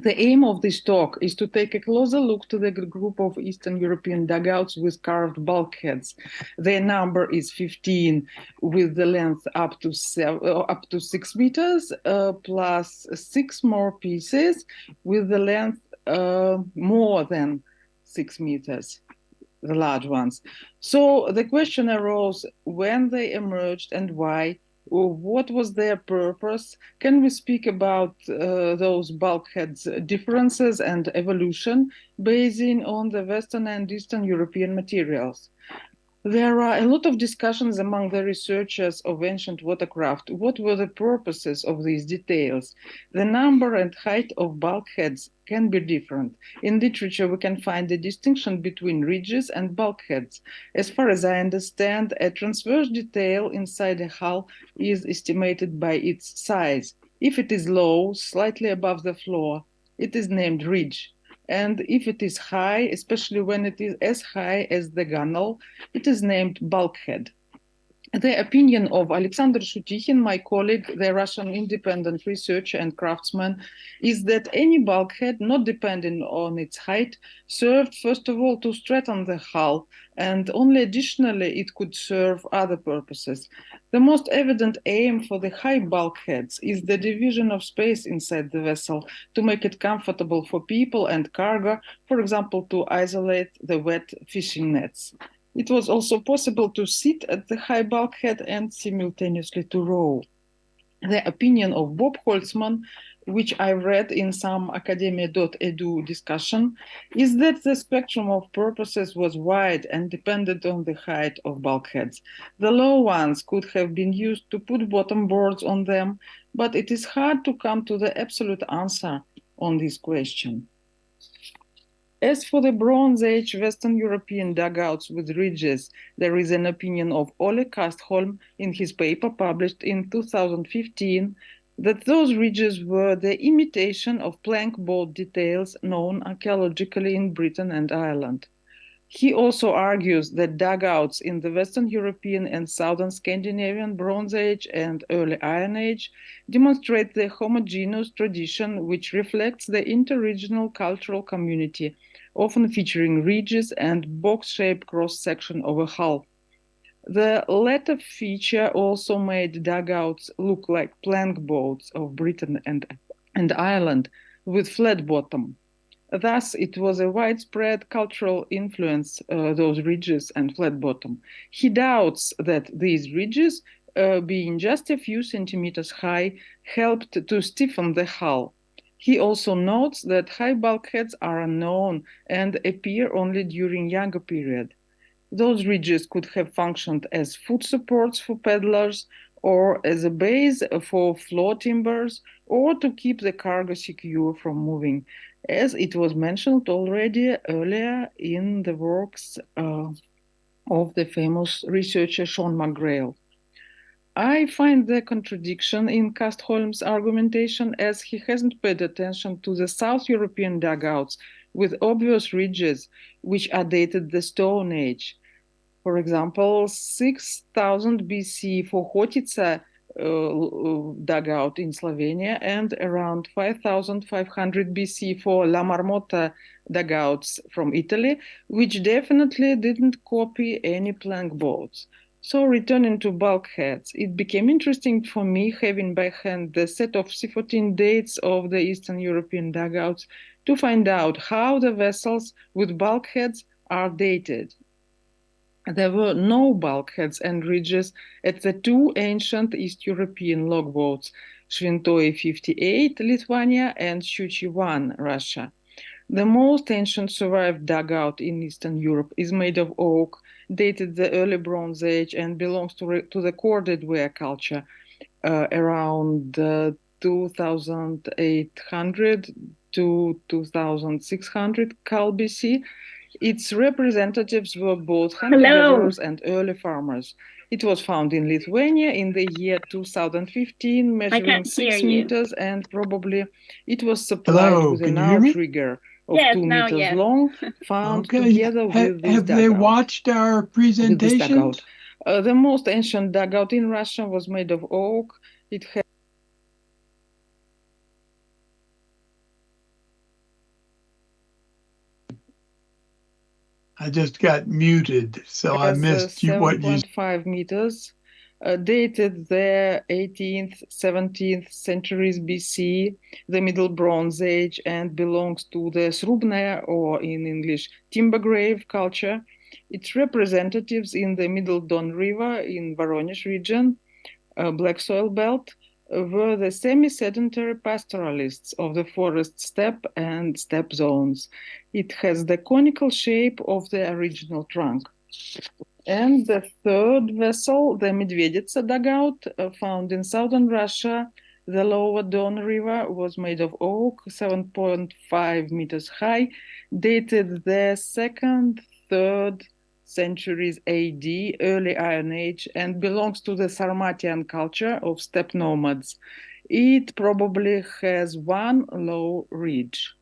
The aim of this talk is to take a closer look to the group of Eastern European dugouts with carved bulkheads. Their number is 15, with the length up to 6 meters, plus 6 more pieces with the length more than 6 meters, the large ones. So the question arose when they emerged and why. What was their purpose? Can we speak about those bulkheads differences and evolution basing on the Western and Eastern European materials? There are a lot of discussions among the researchers of ancient watercraft. What were the purposes of these details? The number and height of bulkheads can be different. In literature, we can find a distinction between ridges and bulkheads. As far as I understand, a transverse detail inside a hull is estimated by its size. If it is low, slightly above the floor, it is named ridge. And if it is high, especially when it is as high as the gunwale, it is named bulkhead. The opinion of Alexander Shutikhin, my colleague, the Russian independent researcher and craftsman, is that any bulkhead, not depending on its height, served first of all to strengthen the hull, and only additionally it could serve other purposes. The most evident aim for the high bulkheads is the division of space inside the vessel to make it comfortable for people and cargo, for example, to isolate the wet fishing nets. It was also possible to sit at the high bulkhead and simultaneously to row. The opinion of Bob Holtzman, which I read in some academia.edu discussion, is that the spectrum of purposes was wide and depended on the height of bulkheads. The low ones could have been used to put bottom boards on them, but it is hard to come to the absolute answer on this question. As for the Bronze Age Western European dugouts with ridges, there is an opinion of Ole Kastholm in his paper published in 2015 that those ridges were the imitation of plank boat details known archaeologically in Britain and Ireland. He also argues that dugouts in the Western European and Southern Scandinavian Bronze Age and Early Iron Age demonstrate the homogeneous tradition which reflects the interregional cultural community, often featuring ridges and box-shaped cross-section of a hull. The latter feature also made dugouts look like plank boats of Britain and Ireland with flat bottom. Thus, it was a widespread cultural influence, those ridges and flat bottom. He doubts that these ridges, being just a few centimeters high, helped to stiffen the hull. He also notes that high bulkheads are unknown and appear only during younger period. Those ridges could have functioned as foot supports for paddlers, or as a base for floor timbers, or to keep the cargo secure from moving, as it was mentioned already earlier in the works of the famous researcher Sean McGrail. I find the contradiction in Kastholm's argumentation, as he hasn't paid attention to the South European dugouts with obvious ridges, which are dated the Stone Age. For example, 6000 BC for Hotica dugout in Slovenia, and around 5500 BC for La Marmota dugouts from Italy, which definitely didn't copy any plank boats. So returning to bulkheads, it became interesting for me having by hand the set of C14 dates of the Eastern European dugouts to find out how the vessels with bulkheads are dated. There were no bulkheads and ridges at the two ancient East European logboats, Shventoye 58, Lithuania, and Shuchi 1, Russia. The most ancient survived dugout in Eastern Europe is made of oak, dated the early Bronze Age, and belongs to the corded ware culture around 2800 to 2600 Cal BC. Its representatives were both hunter-gatherers and early farmers. It was found in Lithuania in the year 2015, measuring 6 meters, and probably it was supplied with an outrigger of 2 meters long, found together with this Have they watched our presentation? The most ancient dugout in Russia was made of oak. It had I just got muted, so I missed what you 7.5 meters, dated the 18th, 17th centuries BC, the Middle Bronze Age, and belongs to the Srubnaya, or in English, timber grave culture. Its representatives in the Middle Don River in Voronezh region, black soil belt, were the semi-sedentary pastoralists of the forest steppe and steppe zones. It has the conical shape of the original trunk. And the third vessel, the Medveditsa dugout, found in southern Russia, the lower Don River, was made of oak, 7.5 meters high, dated the 2nd, 3rd centuries AD, early Iron Age, and belongs to the Sarmatian culture of steppe nomads. It probably has one low ridge.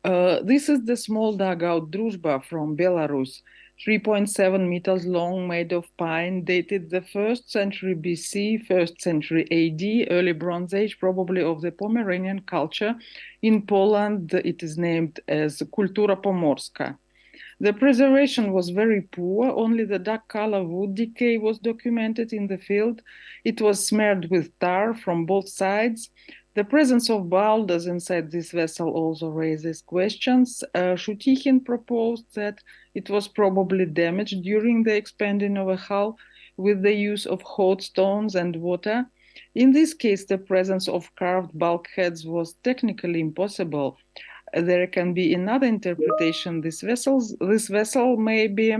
This is the small dugout Druzhba from Belarus, 3.7 meters long, made of pine, dated the 1st century BC, 1st century AD, early Bronze Age, probably of the Pomeranian culture. In Poland, it is named as Kultura Pomorska. The preservation was very poor. Only the dark color wood decay was documented in the field. It was smeared with tar from both sides. The presence of boulders inside this vessel also raises questions. Shutikhin proposed that it was probably damaged during the expanding of a hull with the use of hot stones and water. In this case, the presence of carved bulkheads was technically impossible. There can be another interpretation. This vessel maybe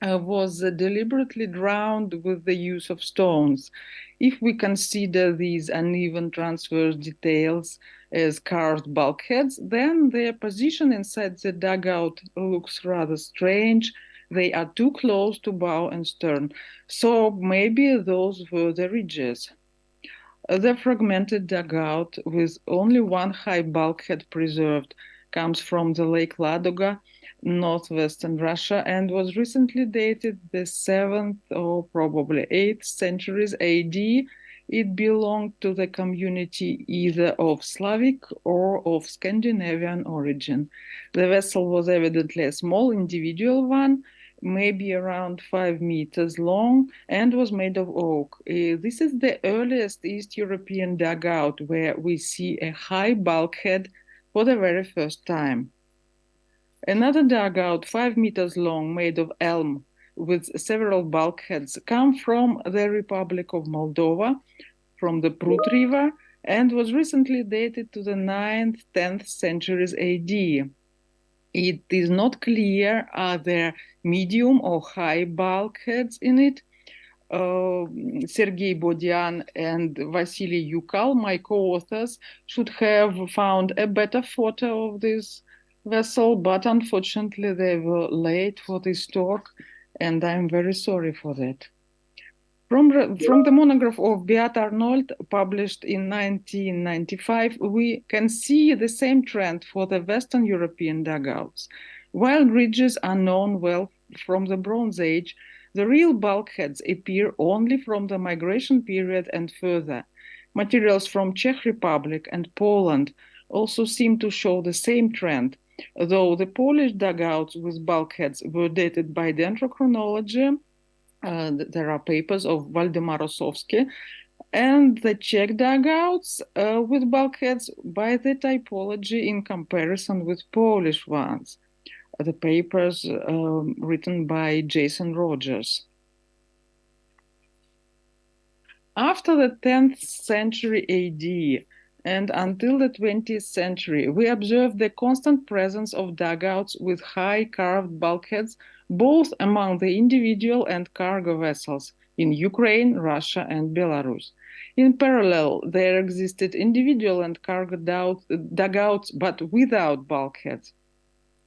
was deliberately drowned with the use of stones. If we consider these uneven transverse details as carved bulkheads, then their position inside the dugout looks rather strange. They are too close to bow and stern. So maybe those were the ridges. The fragmented dugout with only one high bulkhead preserved comes from the Lake Ladoga, northwestern Russia, and was recently dated the 7th or probably 8th centuries AD. It belonged to the community either of Slavic or of Scandinavian origin. The vessel was evidently a small individual one, maybe around 5 meters long, and was made of oak. This is the earliest East European dugout where we see a high bulkhead for the very first time. Another dugout, 5 meters long, made of elm with several bulkheads, come from the Republic of Moldova, from the Prut River, and was recently dated to the 9th, 10th centuries AD. It is not clear are there medium or high bulkheads in it. Sergei Bodyan and Vasily Yukal, my co-authors, should have found a better photo of this vessel, but unfortunately they were late for this talk, and I'm very sorry for that. From the monograph of Beat Arnold, published in 1995, we can see the same trend for the Western European dugouts. While ridges are known well from the Bronze Age, The real bulkheads appear only from the migration period and further. Materials from Czech Republic and Poland also seem to show the same trend, though the Polish dugouts with bulkheads were dated by dendrochronology. There are papers of Waldemar Rosowski, and the Czech dugouts with bulkheads by the typology in comparison with Polish ones. The papers written by Jason Rogers. After the 10th century AD and until the 20th century, we observed the constant presence of dugouts with high carved bulkheads, both among the individual and cargo vessels in Ukraine, Russia, and Belarus. In parallel, there existed individual and cargo dugouts, but without bulkheads.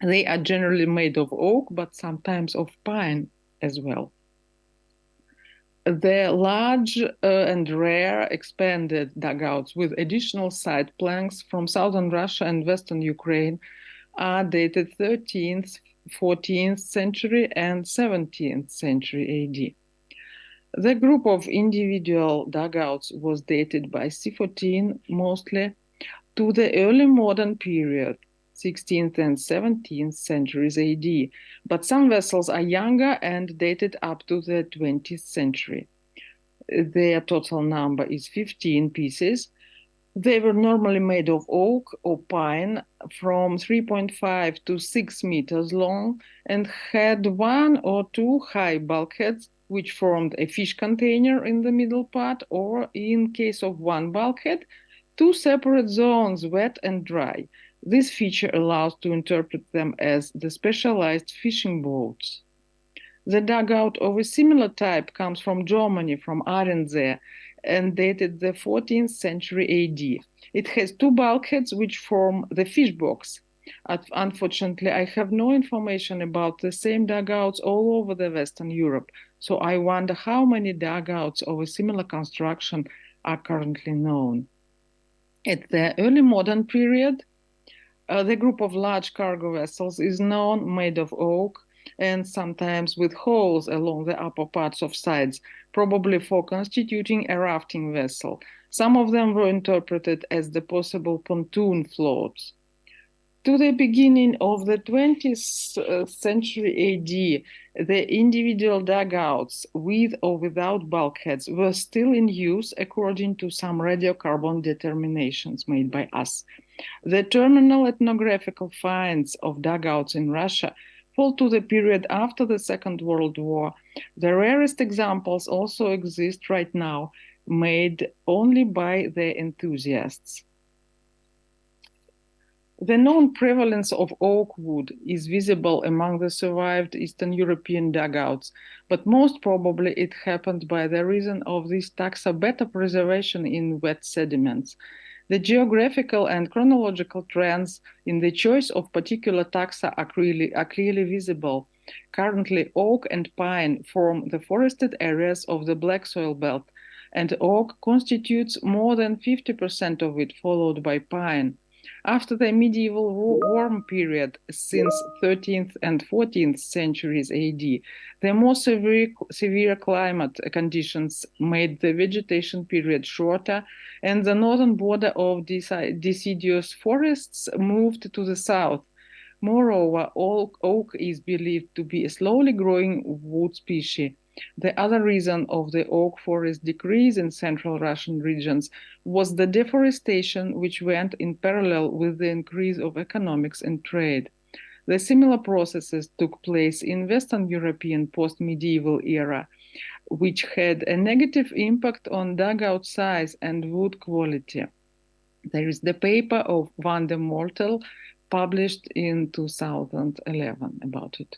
They are generally made of oak, but sometimes of pine as well. The large and rare expanded dugouts with additional side planks from southern Russia and western Ukraine are dated 13th, 14th century and 17th century AD. The group of individual dugouts was dated by C14 mostly to the early modern period, 16th and 17th centuries AD, but some vessels are younger and dated up to the 20th century. Their total number is 15 pieces. They were normally made of oak or pine from 3.5 to 6 meters long and had one or two high bulkheads which formed a fish container in the middle part, or in case of one bulkhead, two separate zones, wet and dry. This feature allows to interpret them as the specialized fishing boats. The dugout of a similar type comes from Germany, from Arendsee, and dated the 14th century AD. It has two bulkheads which form the fish box. Unfortunately, I have no information about the same dugouts all over the Western Europe, so I wonder how many dugouts of a similar construction are currently known. At the early modern period, the group of large cargo vessels is known, made of oak, and sometimes with holes along the upper parts of sides, probably for constituting a rafting vessel. Some of them were interpreted as the possible pontoon floats. To the beginning of the 20th century AD, the individual dugouts with or without bulkheads were still in use according to some radiocarbon determinations made by us. The terminal ethnographical finds of dugouts in Russia fall to the period after the Second World War. The rarest examples also exist right now, made only by the enthusiasts. The known prevalence of oak wood is visible among the survived Eastern European dugouts, but most probably it happened by the reason of this taxa better preservation in wet sediments. The geographical and chronological trends in the choice of particular taxa are clearly visible. Currently, oak and pine form the forested areas of the black soil belt, and oak constitutes more than 50% of it, followed by pine. After the medieval warm period, since 13th and 14th centuries AD, the more severe climate conditions made the vegetation period shorter, and the northern border of deciduous forests moved to the south. Moreover, oak is believed to be a slowly growing wood species. The other reason of the oak forest decrease in central Russian regions was the deforestation, which went in parallel with the increase of economics and trade. The similar processes took place in Western European post-medieval era, which had a negative impact on dugout size and wood quality. There is the paper of Van de Mortel published in 2011 about it.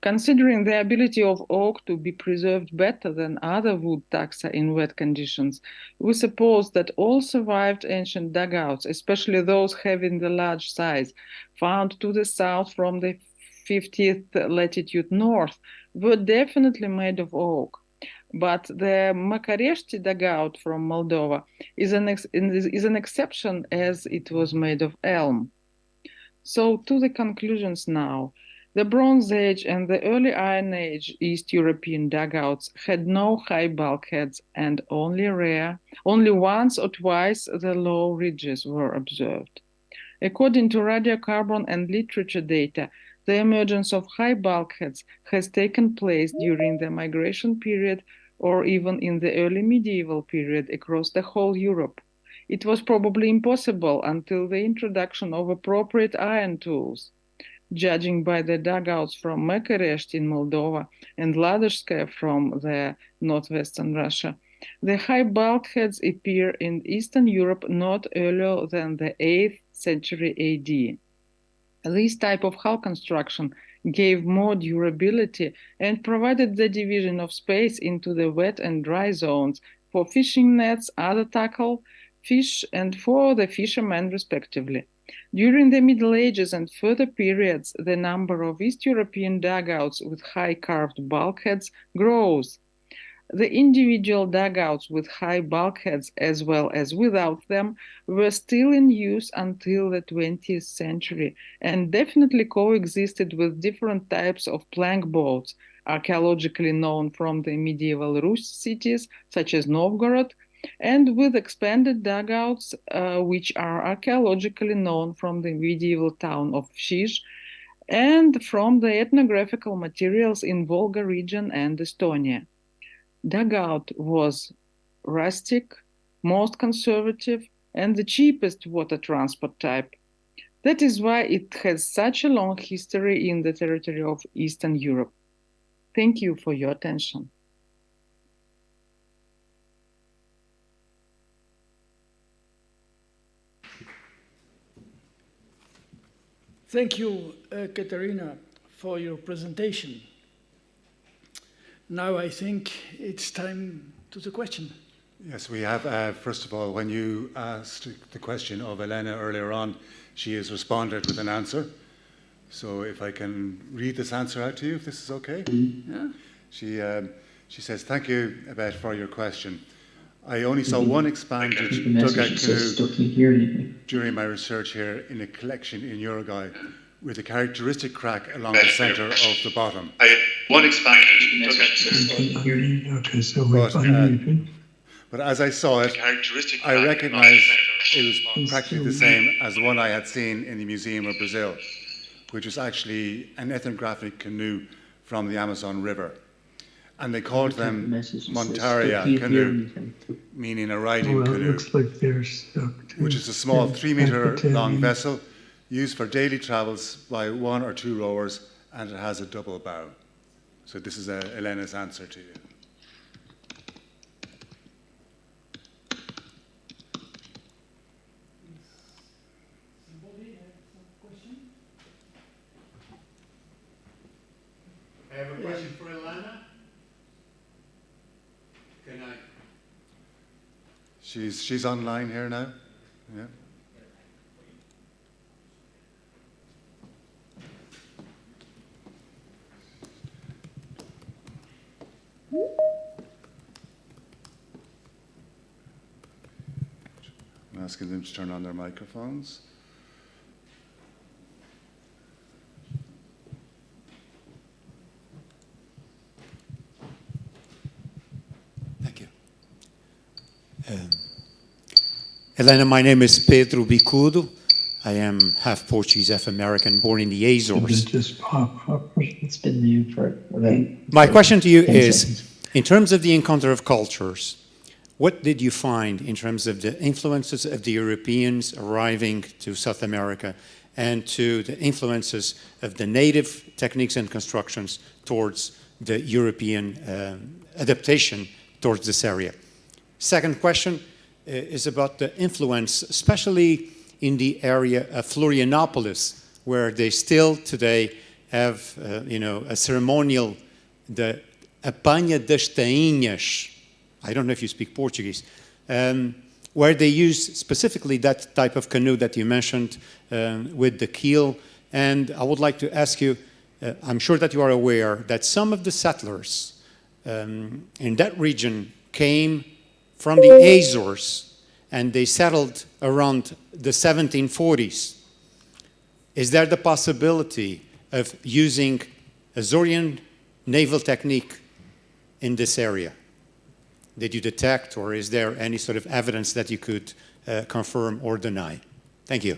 Considering the ability of oak to be preserved better than other wood taxa in wet conditions, we suppose that all survived ancient dugouts, especially those having the large size, found to the south from the 50th latitude north, were definitely made of oak. But the Makareshti dugout from Moldova is an exception, as it was made of elm. So to the conclusions now. The Bronze Age and the early Iron Age East European dugouts had no high bulkheads and only once or twice the low ridges were observed. According to radiocarbon and literature data, the emergence of high bulkheads has taken place during the migration period or even in the early medieval period across the whole Europe. It was probably impossible until the introduction of appropriate iron tools. Judging by the dugouts from Mekerest in Moldova and Ladozhskaya from the northwestern Russia, the high bulkheads appear in Eastern Europe not earlier than the 8th century AD. This type of hull construction gave more durability and provided the division of space into the wet and dry zones for fishing nets, other tackle, fish, and for the fishermen, respectively. During the Middle Ages and further periods, the number of East European dugouts with high carved bulkheads grows. The individual dugouts with high bulkheads, as well as without them, were still in use until the 20th century and definitely coexisted with different types of plank boats, archaeologically known from the medieval Rus cities, such as Novgorod, and with expanded dugouts, which are archaeologically known from the medieval town of Shish and from the ethnographical materials in Volga region and Estonia. Dugout was rustic, most conservative, and the cheapest water transport type. That is why it has such a long history in the territory of Eastern Europe. Thank you for your attention. Thank you, Katerina, for your presentation. Now I think it's time to the question. Yes, we have. First of all, when you asked the question of Elena earlier on, she has responded with an answer. So if I can read this answer out to you, if this is okay. Yeah? She says, thank you, Yvette, for your question. I only saw one expanded dugout canoe during my research here in a collection in Uruguay with a characteristic crack along the centre of the bottom. One expanded dugout. Okay, so we're fine. But as I saw it, I recognised it was practically the same as the one I had seen in the Museum of Brazil, which was actually an ethnographic canoe from the Amazon River. And they called them Montaria canoe, meaning a riding canoe, Looks like there's which is a small 3-metre long vessel used for daily travels by 1 or 2 rowers, and it has a double bow. So this is Elena's answer to you. I have a question for Elena. Can I? She's online here now. Yeah. I'm asking them to turn on their microphones. Thank you. Elena, my name is Pedro Bicudo. I am half Portuguese, half American, born in the Azores. just pop up. It's been new for My question to you 10 is, seconds. in terms of the encounter of cultures, what did you find in terms of the influences of the Europeans arriving to South America and to the influences of the native techniques and constructions towards the European adaptation towards this area? Second question is about the influence, especially in the area of Florianopolis, where they still today have, a ceremonial, the Apanha das Tainhas. I don't know if you speak Portuguese, where they use specifically that type of canoe that you mentioned with the keel. And I would like to ask you, I'm sure that you are aware that some of the settlers in that region came from the Azores and they settled around the 1740s. Is there the possibility of using Azorian naval technique in this area? Did you detect, or is there any sort of evidence that you could confirm or deny? Thank you.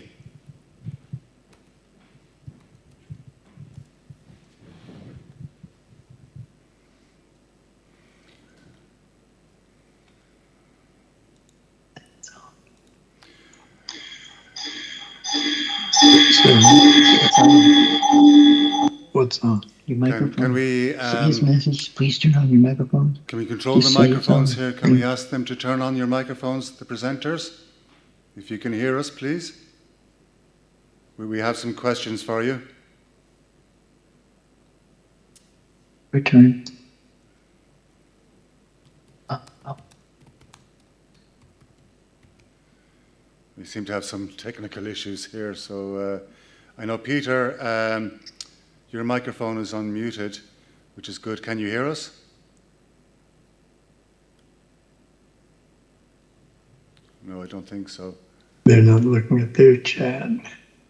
What's on? Your microphone. Can we, His message, please turn on your microphone. can we control Just the say microphones something. here? Can we ask them to turn on your microphones, the presenters? If you can hear us, please. We have some questions for you. Return. We seem to have some technical issues here. So I know, Peter, your microphone is unmuted, which is good. Can you hear us? No, I don't think so. They're not looking at their chat.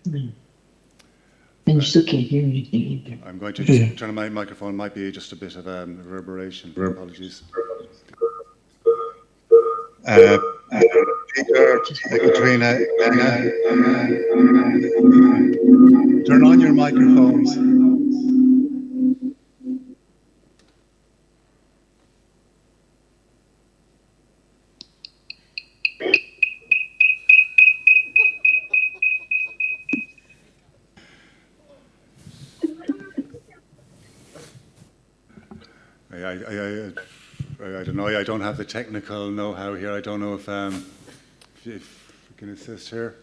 And you still can't hear anything either. I'm going to just turn on my microphone. Might be just a bit of reverberation. Apologies. Peter, Katrina, turn on your microphones. I don't know. I don't have the technical know-how here. I don't know if we can assist here.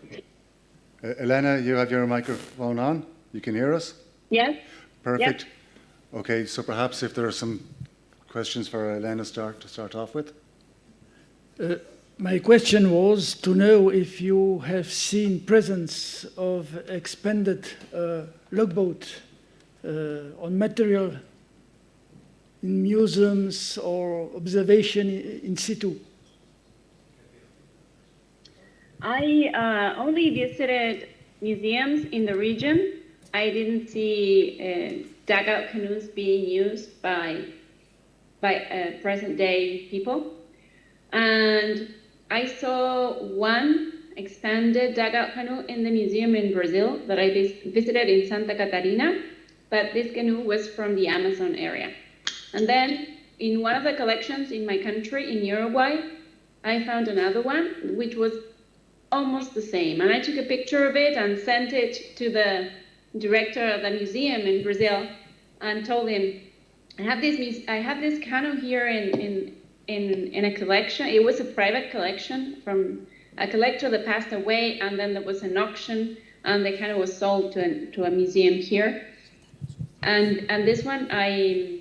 Elena, you have your microphone on. You can hear us? Yes. Perfect. Okay, so perhaps if there are some questions for Elena to start off with. My question was to know if you have seen presence of expanded logboat on material in museums or observation in situ. I only visited museums in the region. I didn't see dugout canoes being used by present-day people. And I saw one expanded dugout canoe in the museum in Brazil that I visited in Santa Catarina, but this canoe was from the Amazon area. And then in one of the collections in my country, in Uruguay, I found another one which was almost the same. And I took a picture of it and sent it to the director of the museum in Brazil and told him, I have this canoe here in a collection. It was a private collection from a collector that passed away, and then there was an auction, and the canoe was sold to a museum here. And this one, I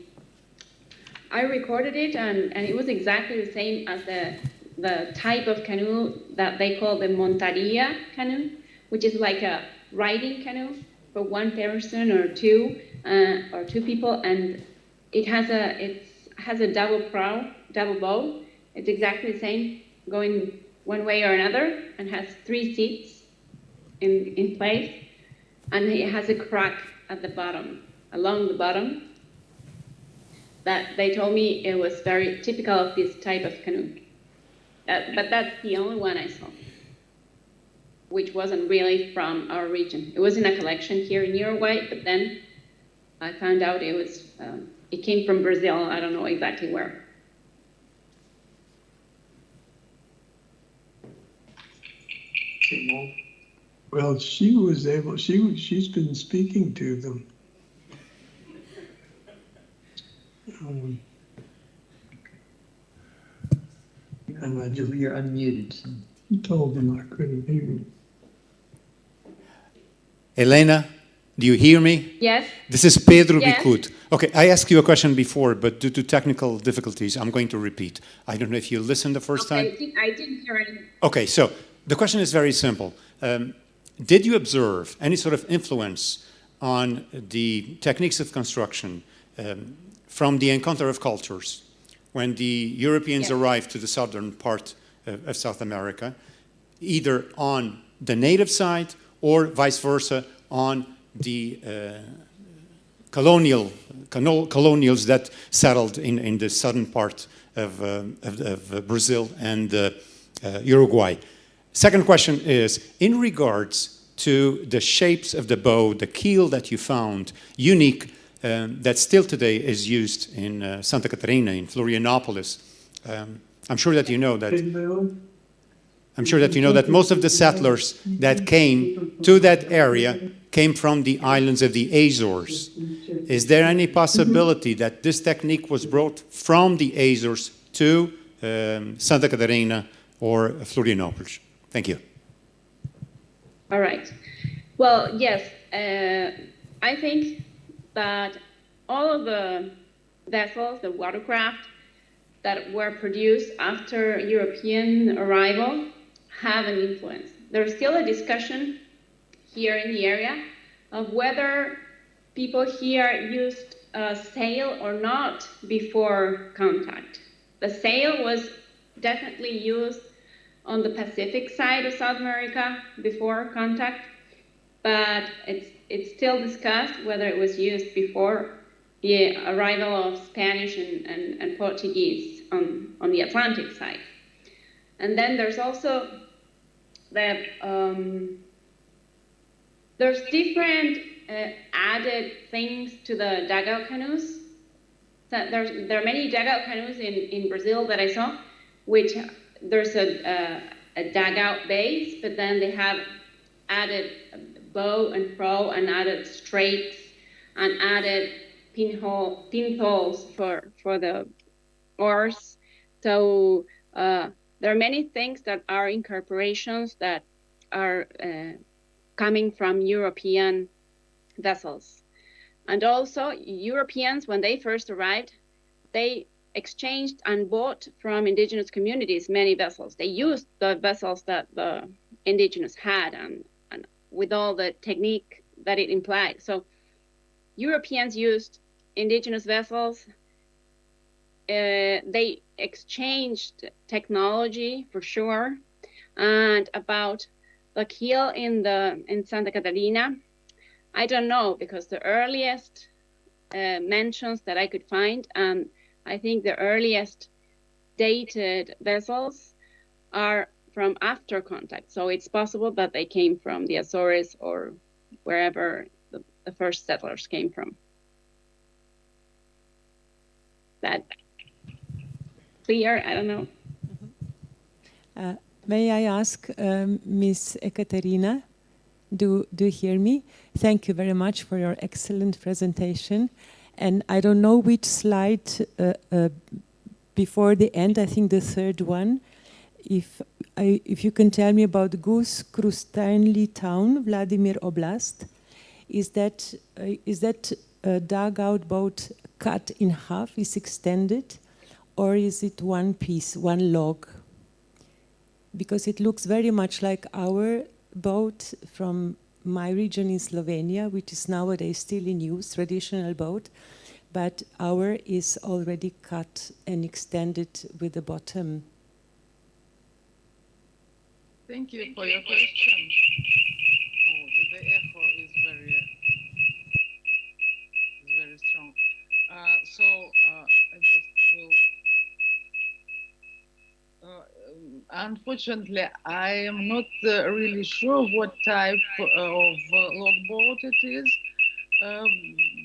recorded it, and it was exactly the same as the type of canoe that they call the montaria canoe, which is like a riding canoe for one person or two people, and it has a double prow, double bow. It's exactly the same, going one way or another, and has 3 seats in place, and it has a crack at the bottom, along the bottom, that they told me it was very typical of this type of canoe. But that's the only one I saw, which wasn't really from our region. It was in a collection here in Uruguay, but then I found out it came from Brazil. I don't know exactly where. Well, she's been speaking to them. And I just You're unmuted. So. told them I couldn't hear you. Elena, do you hear me? Yes. This is Pedro Yes. Bicut. Okay, I asked you a question before, but due to technical difficulties, I'm going to repeat. I don't know if you listened the first time. I didn't hear anything. Okay, so the question is very simple. Did you observe any sort of influence on the techniques of construction from the encounter of cultures when the Europeans arrived to the southern part of South America, either on the native side or vice versa on the colonials that settled in the southern part of Brazil and Uruguay. Second question is, in regards to the shapes of the boat, the keel that you found, unique, that still today is used in Santa Catarina, in Florianopolis. I'm sure that you know that. I'm sure that you know that most of the settlers that came to that area came from the islands of the Azores. Is there any possibility that this technique was brought from the Azores to Santa Catarina or Florianopolis? Thank you. All right. Well, yes, I think that all of the vessels, the watercraft that were produced after European arrival have an influence. There's still a discussion here in the area of whether people here used sail or not before contact. The sail was definitely used on the Pacific side of South America before contact, but it's still discussed whether it was used before the arrival of Spanish and Portuguese on the Atlantic side. And then there's also that there's different added things to the dugout canoes. So there are many dugout canoes in Brazil that I saw, which there's a dugout base, but then they have added bow and prow and added strakes and added pinholes for the oars. So there are many things that are incorporations that are coming from European vessels. And also Europeans, when they first arrived, they exchanged and bought from indigenous communities many vessels. They used the vessels that the indigenous had and with all the technique that it implied. So Europeans used indigenous vessels. They exchanged technology for sure. And about the keel in Santa Catarina, I don't know, because the earliest mentions that I could find, and I think the earliest dated vessels are from after contact. So it's possible that they came from the Azores or wherever the first settlers came from. That clear? I don't know. May I ask, Miss Ekaterina, do you hear me? Thank you very much for your excellent presentation. And I don't know which slide before the end, I think the third one, if you can tell me about Goose Krustanli town, Vladimir Oblast, is that a dugout boat cut in half, is extended, or is it one piece, one log? Because it looks very much like our boat from my region in Slovenia, which is nowadays still in use, traditional boat, but our is already cut and extended with the bottom. Thank you for your question. Oh, the echo is very strong. So I just will. Unfortunately, I am not really sure what type of logboat it is,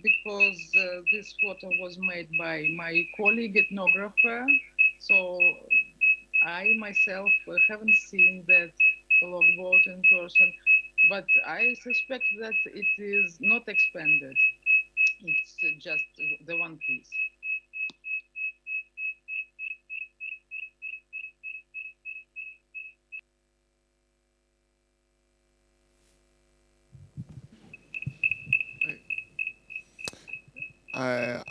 because this photo was made by my colleague ethnographer. So I myself haven't seen that logboat in person, but I suspect that it is not expanded. It's just the one piece.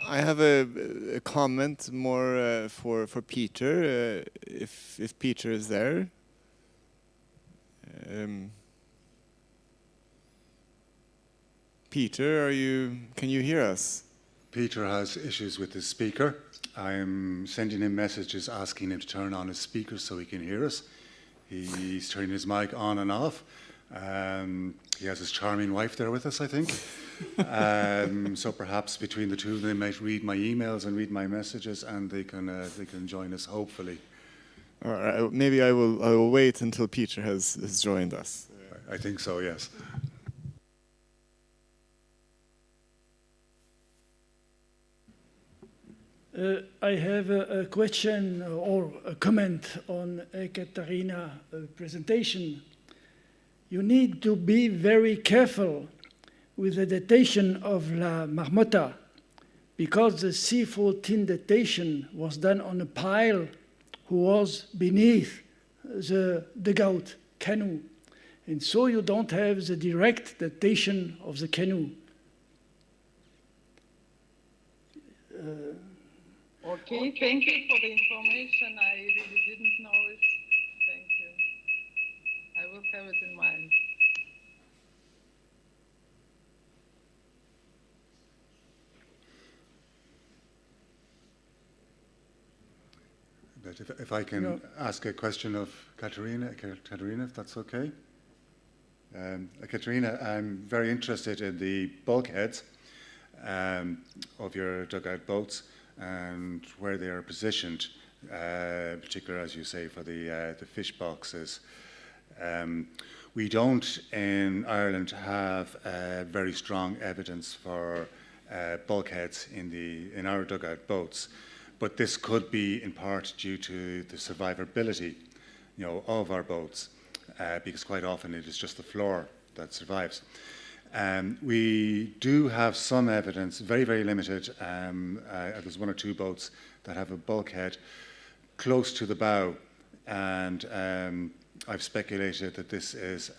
I have a comment more for Peter, if Peter is there. Peter, can you hear us? Peter has issues with his speaker. I'm sending him messages asking him to turn on his speaker so he can hear us. He's turning his mic on and off. He has his charming wife there with us, I think. So perhaps between the two of them, they might read my emails and read my messages, and they can join us, hopefully. All right, maybe I will wait until Peter has joined us. I think so, yes. I have a question or a comment on Ekaterina's presentation. You need to be very careful with the datation of La Marmota, because the C14 datation was done on a pile who was beneath the dugout canoe. And so you don't have the direct datation of the canoe. Okay, thank you for the information. I really didn't know it. Thank you. I will have it in mind. But if I can ask a question of Katerina, if that's okay. Katerina, I'm very interested in the bulkheads of your dugout boats and where they are positioned, particularly, as you say, for the fish boxes. We don't in Ireland have very strong evidence for bulkheads in our dugout boats, but this could be in part due to the survivability, of our boats, because quite often it is just the floor that survives. We do have some evidence, very, very limited. There's one or two boats that have a bulkhead close to the bow, and I've speculated that this is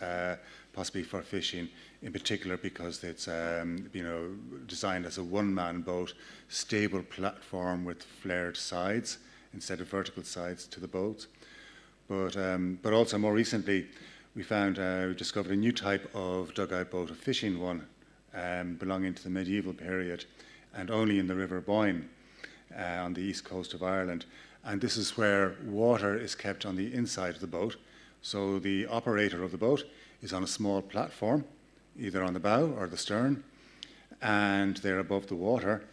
possibly for fishing, in particular because it's designed as a one-man boat, stable platform with flared sides instead of vertical sides to the boat. But also more recently, we discovered a new type of dugout boat, a fishing one, belonging to the medieval period, and only in the River Boyne on the east coast of Ireland. And this is where water is kept on the inside of the boat. So the operator of the boat is on a small platform, either on the bow or the stern, and they're above the water.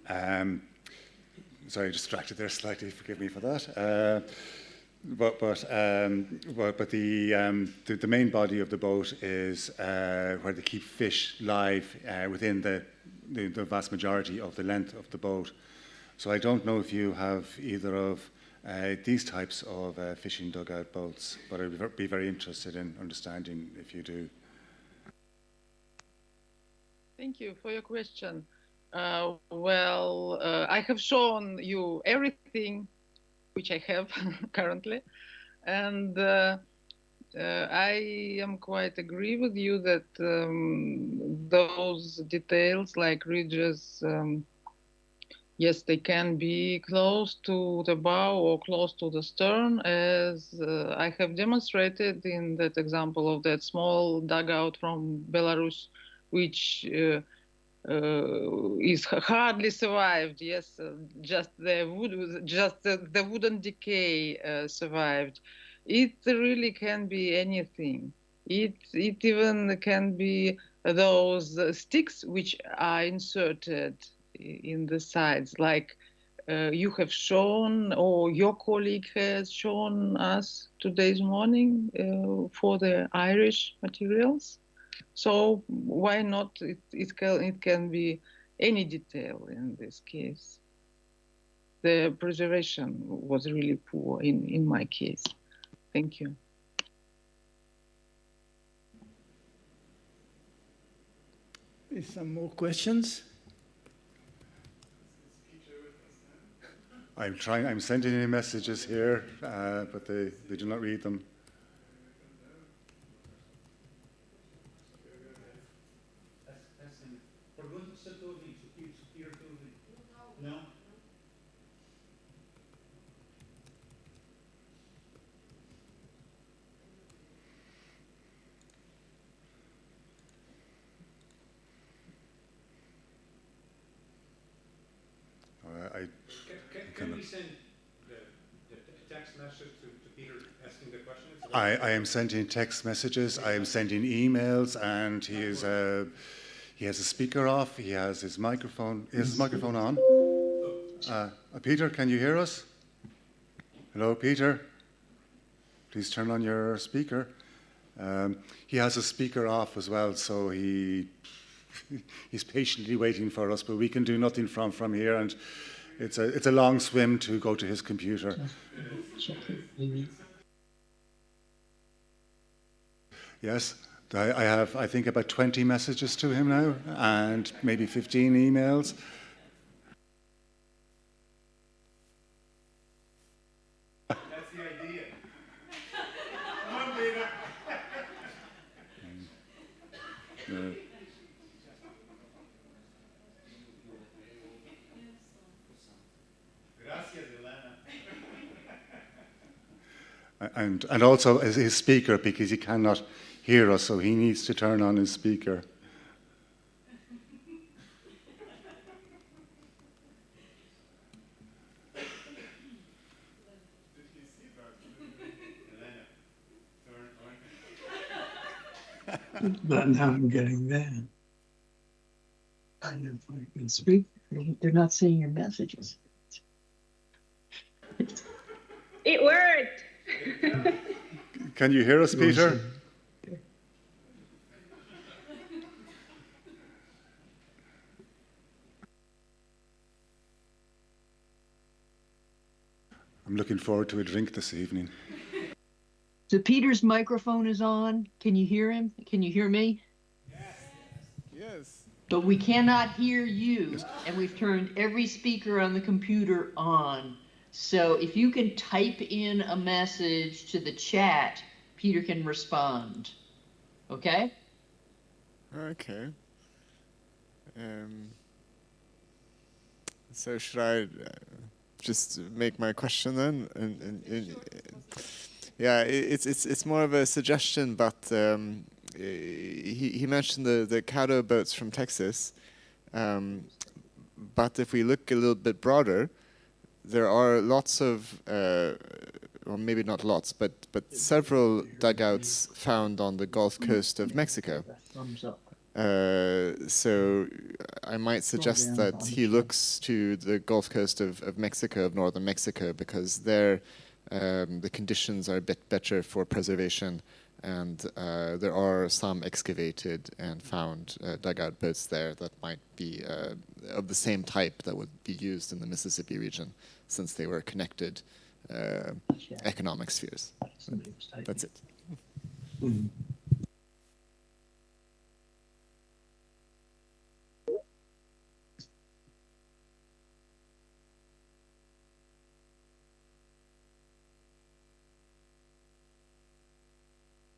Sorry, distracted there slightly. Forgive me for that. But the main body of the boat is where they keep fish live within the vast majority of the length of the boat. So I don't know if you have either of these types of fishing dugout boats, but I'd be very interested in understanding if you do. Thank you for your question. I have shown you everything which I have currently, and I am quite agree with you that those details like ridges, yes, they can be close to the bow or close to the stern, as I have demonstrated in that example of that small dugout from Belarus, which is hardly survived. Yes, just the wooden decay survived. It really can be anything. It even can be those sticks which are inserted in the sides, like you have shown, or your colleague has shown us today's morning for the Irish materials. So why not? It can be any detail in this case. The preservation was really poor in my case. Thank you. Some more questions? I'm sending in messages here, but they do not read them. No? Can we send the text message to Peter asking the question? I am sending text messages, I am sending emails, and He has his speaker off. He has his microphone. He has his microphone on. Peter, can you hear us? Hello, Peter. Please turn on your speaker. He has his speaker off as well, so he's patiently waiting for us, but we can do nothing from here, and it's a long swim to go to his computer. Yes, I have, I think, about 20 messages to him now, and maybe 15 emails. That's the idea. Come on, Peter. And also his speaker, because he cannot hear us, so he needs to turn on his speaker. But now I'm getting that. I don't know if I can speak. They're not seeing your messages. It worked. Can you hear us, Peter? I'm looking forward to a drink this evening. So Peter's microphone is on. Can you hear him? Can you hear me? Yes. But we cannot hear you, and we've turned every speaker on the computer on. So if you can type in a message to the chat, Peter can respond. Okay? Okay. So should I just make my question then? Yeah, it's more of a suggestion, but he mentioned the Caddo boats from Texas. But if we look a little bit broader, there are lots of, well, maybe not lots, but several dugouts found on the Gulf Coast of Mexico. Thumbs up. So I might suggest that he looks to the Gulf Coast of Mexico, of northern Mexico, because there the conditions are a bit better for preservation, and there are some excavated and found dugout boats there that might be of the same type that would be used in the Mississippi region, since they were connected economic spheres. That's it. Mm.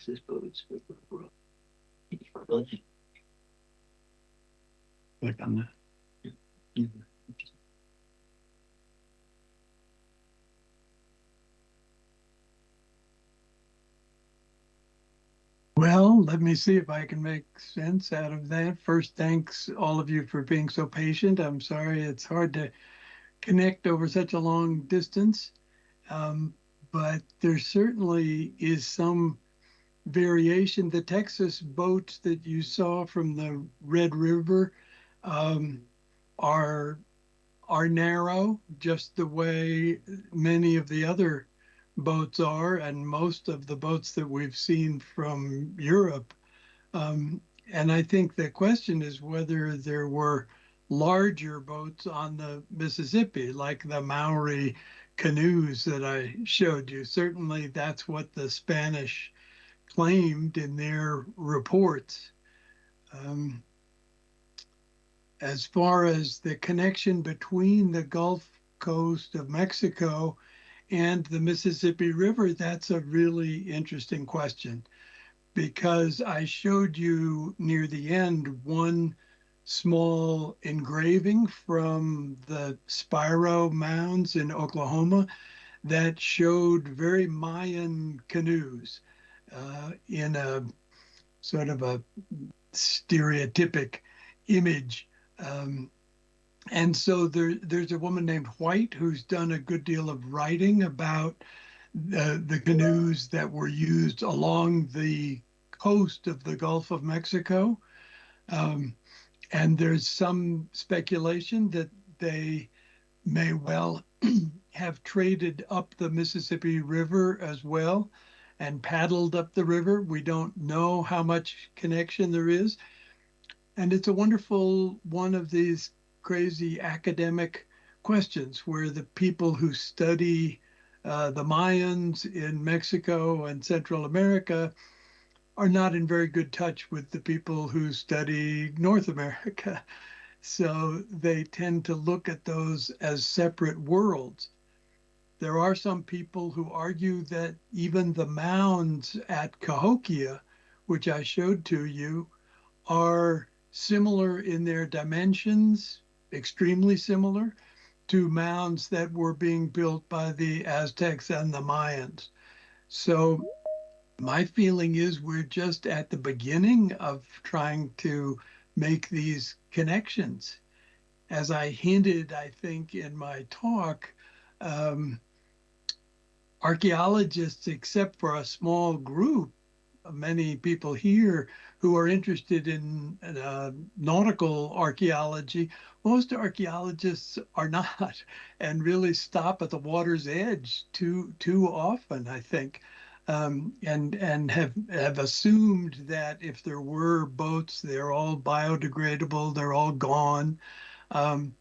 This boat's Click on that. Well, let me see if I can make sense out of that. First, thanks all of you for being so patient. I'm sorry it's hard to connect over such a long distance, but there certainly is some variation. The Texas boats that you saw from the Red River are narrow, just the way many of the other boats are, and most of the boats that we've seen from Europe. And I think the question is whether there were larger boats on the Mississippi, like the Maori canoes that I showed you. Certainly that's what the Spanish claimed in their reports. As far as the connection between the Gulf Coast of Mexico and the Mississippi River, that's a really interesting question, because I showed you near the end one small engraving from the Spiro Mounds in Oklahoma that showed very Mayan canoes in a sort of a stereotypic image. And so there's a woman named White who's done a good deal of writing about the canoes that were used along the coast of the Gulf of Mexico. And there's some speculation that they may well have traded up the Mississippi River as well and paddled up the river. We don't know how much connection there is. And it's a wonderful one of these crazy academic questions where the people who study the Mayans in Mexico and Central America are not in very good touch with the people who study North America. So they tend to look at those as separate worlds. There are some people who argue that even the mounds at Cahokia, which I showed to you, are similar in their dimensions, extremely similar to mounds that were being built by the Aztecs and the Mayans. So my feeling is we're just at the beginning of trying to make these connections. As I hinted, I think, in my talk, um, archaeologists, except for a small group, many people here who are interested in nautical archaeology, most archaeologists are not and really stop at the water's edge too often, I think. And have assumed that if there were boats, they're all biodegradable, they're all gone. Um,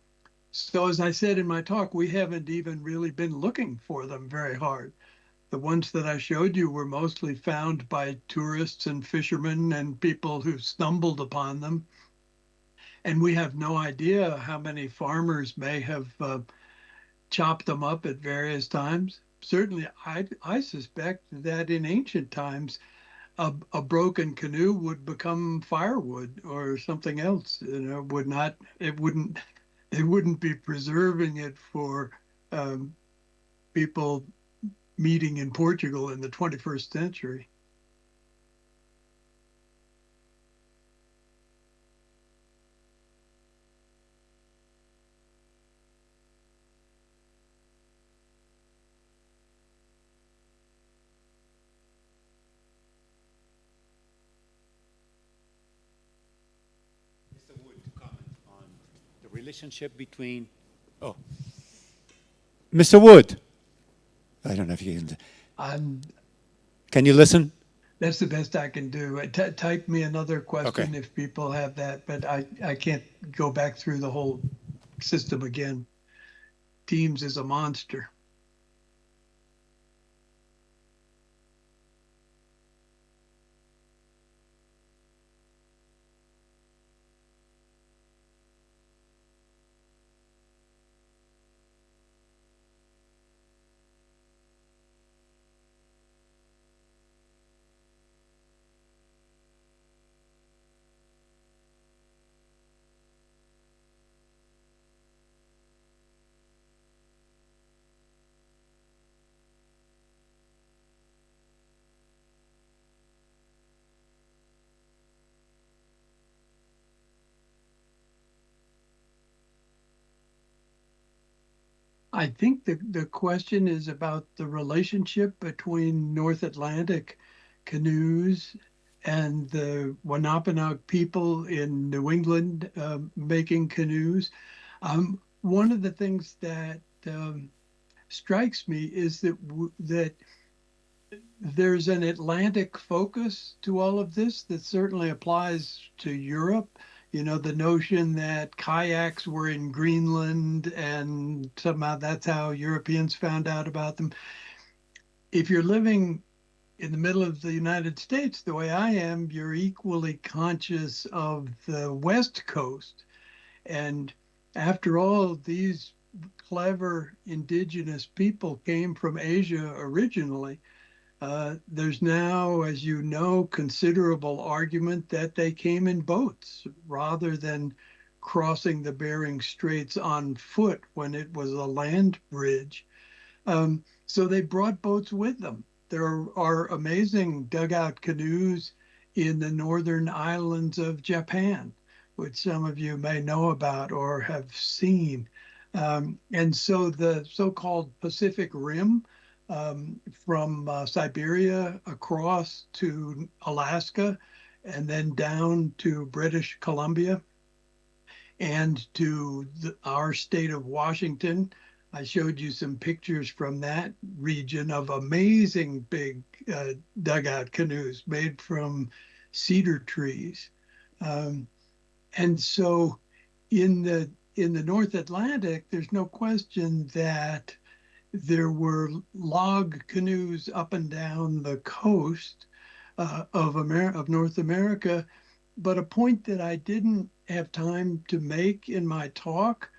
so as I said in my talk, we haven't even really been looking for them very hard. The ones that I showed you were mostly found by tourists and fishermen and people who stumbled upon them. And we have no idea how many farmers may have chopped them up at various times. Certainly, I suspect that in ancient times, a broken canoe would become firewood or something else. You know, they wouldn't be preserving it for people meeting in Portugal in the 21st century. Mr. Wood, to comment on the relationship between. Oh, Mr. Wood. I don't know if you can. I'm, Can you listen? that's the best I can do. Type me another question Okay. if people have that, but I can't go back through the whole system again. Teams is a monster. I think the question is about the relationship between North Atlantic canoes and the Wampanoag people in New England making canoes. One of the things that strikes me is that there's an Atlantic focus to all of this that certainly applies to Europe. You know, the notion that kayaks were in Greenland and somehow that's how Europeans found out about them. If you're living in the middle of the United States, the way I am, you're equally conscious of the West Coast. And after all, these clever indigenous people came from Asia originally. There's now, as you know, considerable argument that they came in boats rather than crossing the Bering Straits on foot when it was a land bridge. So they brought boats with them. There are amazing dugout canoes in the northern islands of Japan, which some of you may know about or have seen. And so the so-called Pacific Rim from Siberia across to Alaska and then down to British Columbia and to our state of Washington. I showed you some pictures from that region of amazing big dugout canoes made from cedar trees. Um, and so in the North Atlantic, there's no question that there were log canoes up and down the coast of North America. But a point that I didn't have time to make in my talk,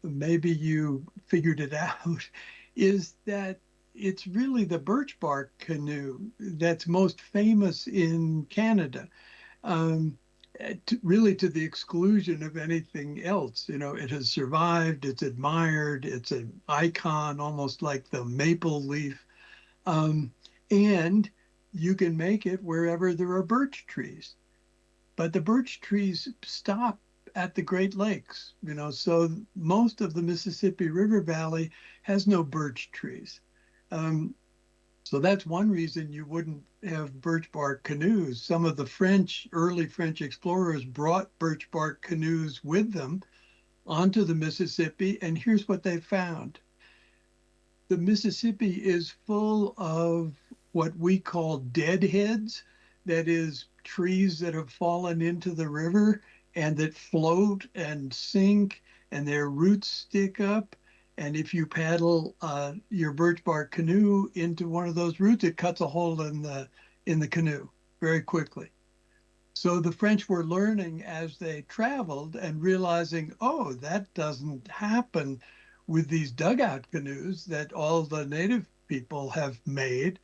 maybe you figured it out, is that it's really the birch bark canoe that's most famous in Canada. Um, Really to the exclusion of anything else. You know, it has survived, it's admired, it's an icon, almost like the maple leaf. Um, and you can make it wherever there are birch trees. But the birch trees stop at the Great Lakes, you know, so most of the Mississippi River Valley has no birch trees. Um, so that's one reason you wouldn't have birch bark canoes. Some of the early French explorers brought birch bark canoes with them onto the Mississippi, and here's what they found. The Mississippi is full of what we call deadheads, that is, trees that have fallen into the river and that float and sink, and their roots stick up. And if you paddle your birch bark canoe into one of those roots, it cuts a hole in the canoe very quickly. So the French were learning as they traveled and realizing, oh, that doesn't happen with these dugout canoes that all the native people have made.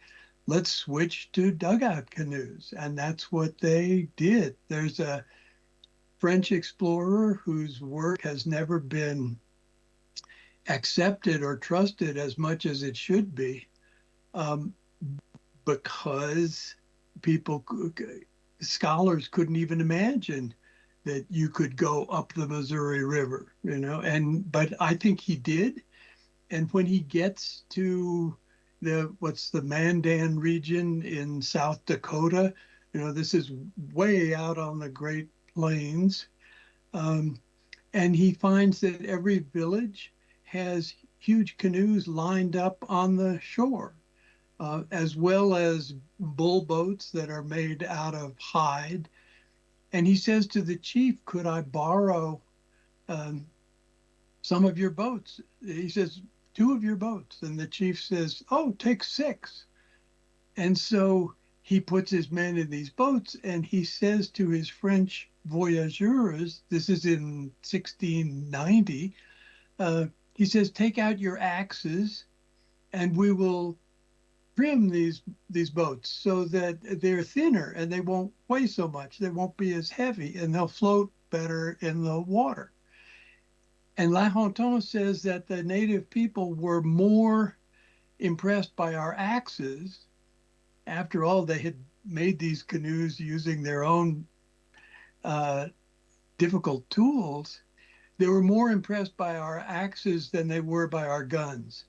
Let's switch to dugout canoes. And that's what they did. There's a French explorer whose work has never been accepted or trusted as much as it should be, because scholars couldn't even imagine that you could go up the Missouri River, you know, but I think he did. And when he gets to what's the Mandan region in South Dakota, you know, this is way out on the Great Plains. And he finds that every village has huge canoes lined up on the shore, as well as bull boats that are made out of hide. And he says to the chief, could I borrow some of your boats? He says, 2 of your boats. And the chief says, oh, take 6. And so he puts his men in these boats, and he says to his French voyageurs, this is in 1690, he says, take out your axes and we will trim these boats so that they're thinner and they won't weigh so much. They won't be as heavy and they'll float better in the water. And La Hontan says that the native people were more impressed by our axes. After all, they had made these canoes using their own difficult tools. They were more impressed by our axes than they were by our guns.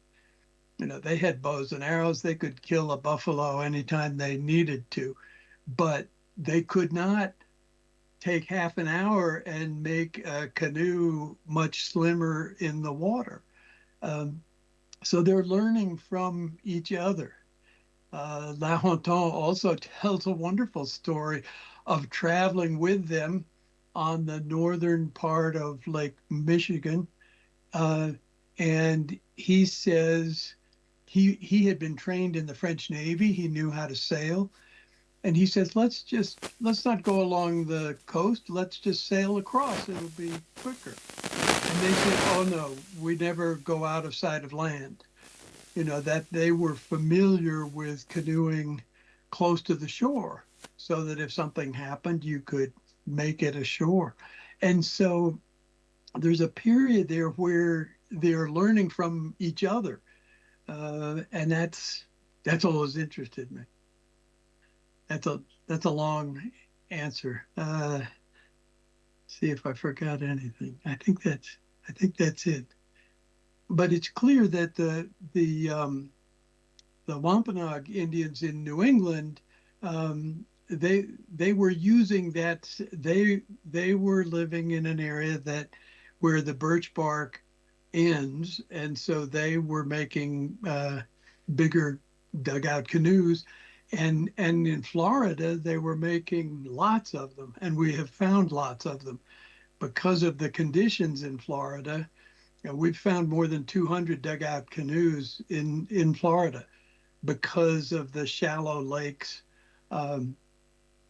You know, they had bows and arrows. They could kill a buffalo anytime they needed to, but they could not take half an hour and make a canoe much slimmer in the water. So they're learning from each other. La Hontan also tells a wonderful story of traveling with them on the northern part of Lake Michigan. And he says he had been trained in the French Navy. He knew how to sail. And he says, let's not go along the coast. Let's just sail across. It'll be quicker. And they said, oh no, we never go out of sight of land. You know, that they were familiar with canoeing close to the shore so that if something happened, you could make it ashore. And so there's a period there where they're learning from each other. And that's always interested me. That's a long answer. See if I forgot anything. I think that's it. But it's clear that the Wampanoag Indians in New England they were using that. They were living in an area that where the birch bark ends, and so they were making bigger dugout canoes. And in Florida, they were making lots of them, and we have found lots of them because of the conditions in Florida. We've found more than 200 dugout canoes in Florida because of the shallow lakes, um,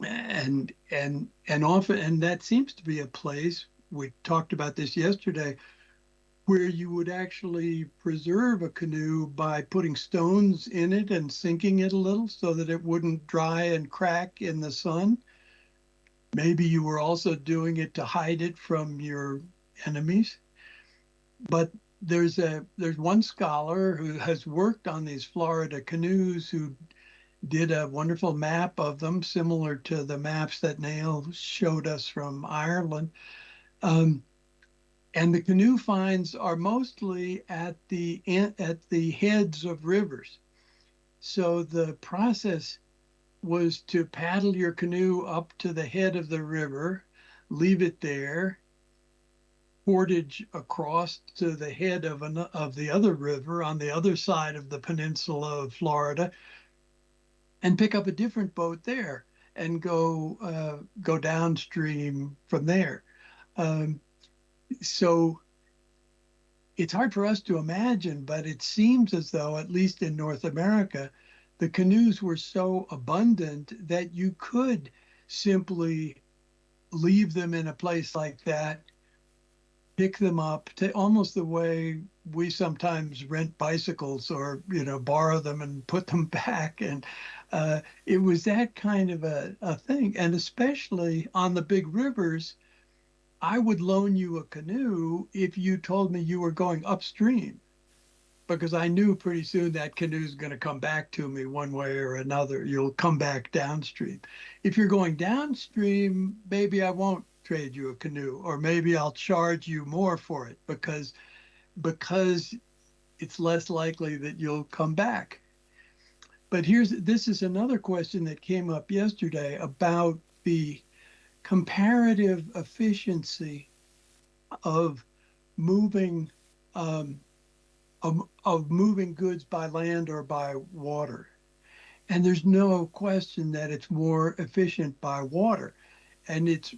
and often, and that seems to be a place, we talked about this yesterday, where you would actually preserve a canoe by putting stones in it and sinking it a little so that it wouldn't dry and crack in the sun. Maybe you were also doing it to hide it from your enemies. But there's one scholar who has worked on these Florida canoes who did a wonderful map of them, similar to the maps that Neil showed us from Ireland. And the canoe finds are mostly at the heads of rivers. So the process was to paddle your canoe up to the head of the river, leave it there, portage across to the head of the other river on the other side of the peninsula of Florida, and pick up a different boat there and go downstream from there. So it's hard for us to imagine, but it seems as though, at least in North America, the canoes were so abundant that you could simply leave them in a place like that, pick them up, almost the way we sometimes rent bicycles or, borrow them and put them back. And it was that kind of a thing. And especially on the big rivers, I would loan you a canoe if you told me you were going upstream, because I knew pretty soon that canoe is going to come back to me one way or another. You'll come back downstream. If you're going downstream, maybe I won't trade you a canoe, or maybe I'll charge you more for it because it's less likely that you'll come back. But this is another question that came up yesterday about the comparative efficiency of moving moving goods by land or by water. And there's no question that it's more efficient by water. And it's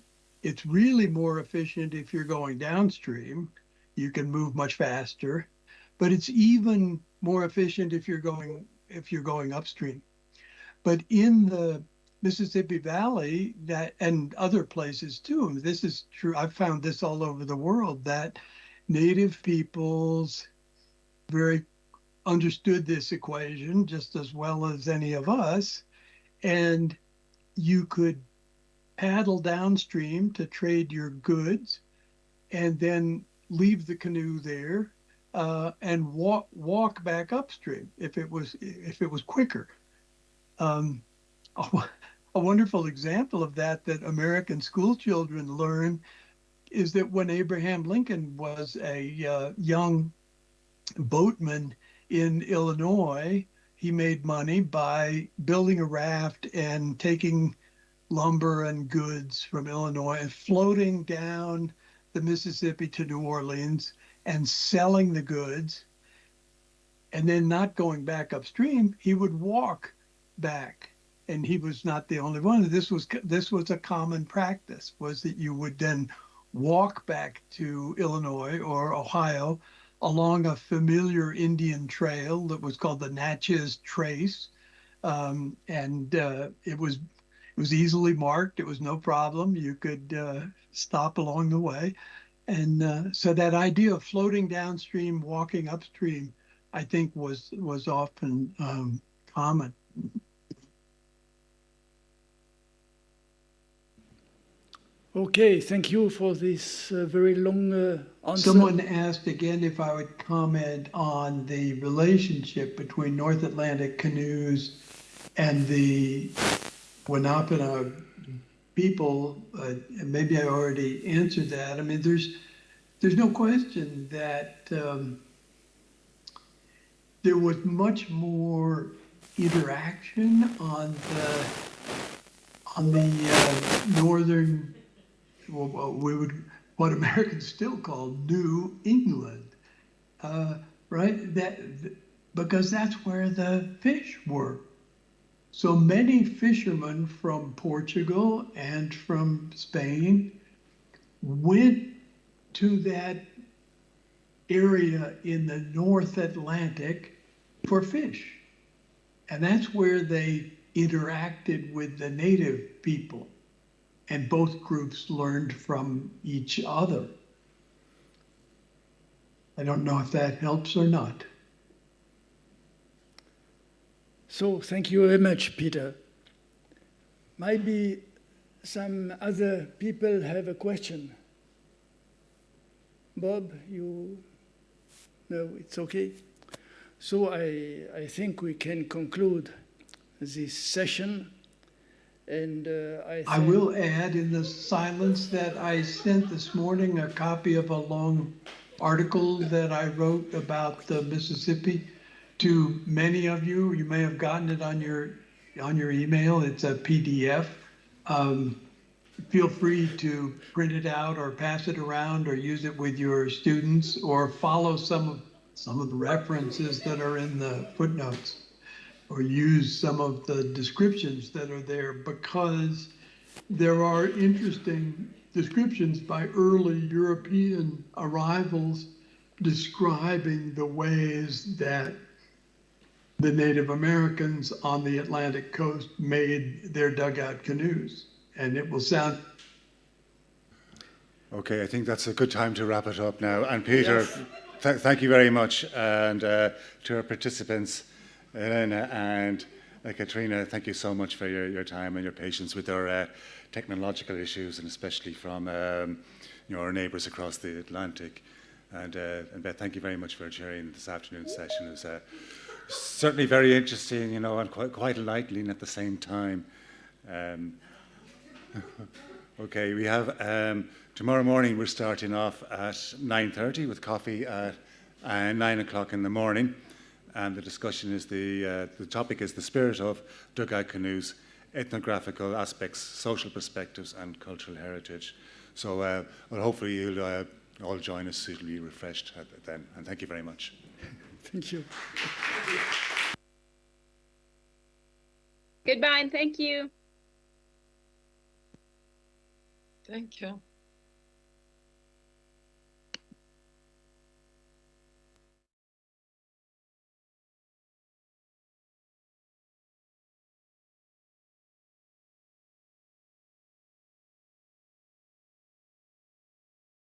really more efficient if you're going downstream. You can move much faster, but it's even more efficient if you're going upstream. But in the Mississippi Valley, and other places too, this is true. I've found this all over the world, that native peoples very understood this equation just as well as any of us. And you could paddle downstream to trade your goods and then leave the canoe there and walk back upstream if it was quicker. A wonderful example of that American school children learn is that when Abraham Lincoln was a young boatman in Illinois, he made money by building a raft and taking lumber and goods from Illinois and floating down the Mississippi to New Orleans and selling the goods, and then not going back upstream. He would walk back. And he was not the only one. This was a common practice, was that you would then walk back to Illinois or Ohio along a familiar Indian trail that was called the Natchez Trace. And it was easily marked. It was no problem. You could stop along the way. And so that idea of floating downstream, walking upstream, I think was often common. Okay, thank you for this very long answer. Someone asked again if I would comment on the relationship between North Atlantic canoes and the Wampanoag people. Maybe I already answered that. I mean, there's no question that there was much more interaction on on the northern, what Americans still call New England, right? Because that's where the fish were. So many fishermen from Portugal and from Spain went to that area in the North Atlantic for fish. And that's where they interacted with the native people. And both groups learned from each other. I don't know if that helps or not. So thank you very much, Peter. Maybe some other people have a question. Bob, you? No, it's okay. So I think we can conclude this session. And I will add in the silence that I sent this morning a copy of a long article that I wrote about the Mississippi to many of you. You may have gotten it on your email. It's a PDF. Feel free to print it out or pass it around or use it with your students or follow some of the references that are in the footnotes or use some of the descriptions that are there, because there are interesting descriptions by early European arrivals describing the ways that the Native Americans on the Atlantic coast made their dugout canoes. And it will sound... Okay, I think that's a good time to wrap it up now. And Peter, thank you very much. And to our participants, Elena and Katrina, thank you so much for your time and your patience with our technological issues, and especially from our neighbours across the Atlantic. And Beth, thank you very much for chairing this afternoon's session. It was certainly very interesting, and quite enlightening at the same time. Okay, we have tomorrow morning. We're starting off at 9:30 with coffee at 9 o'clock in the morning, and the discussion is the topic is the spirit of dugout canoes, ethnographical aspects, social perspectives, and cultural heritage. So, well, hopefully you'll all join us suitably refreshed then. And thank you very much. Thank you. Goodbye and thank you. Thank you.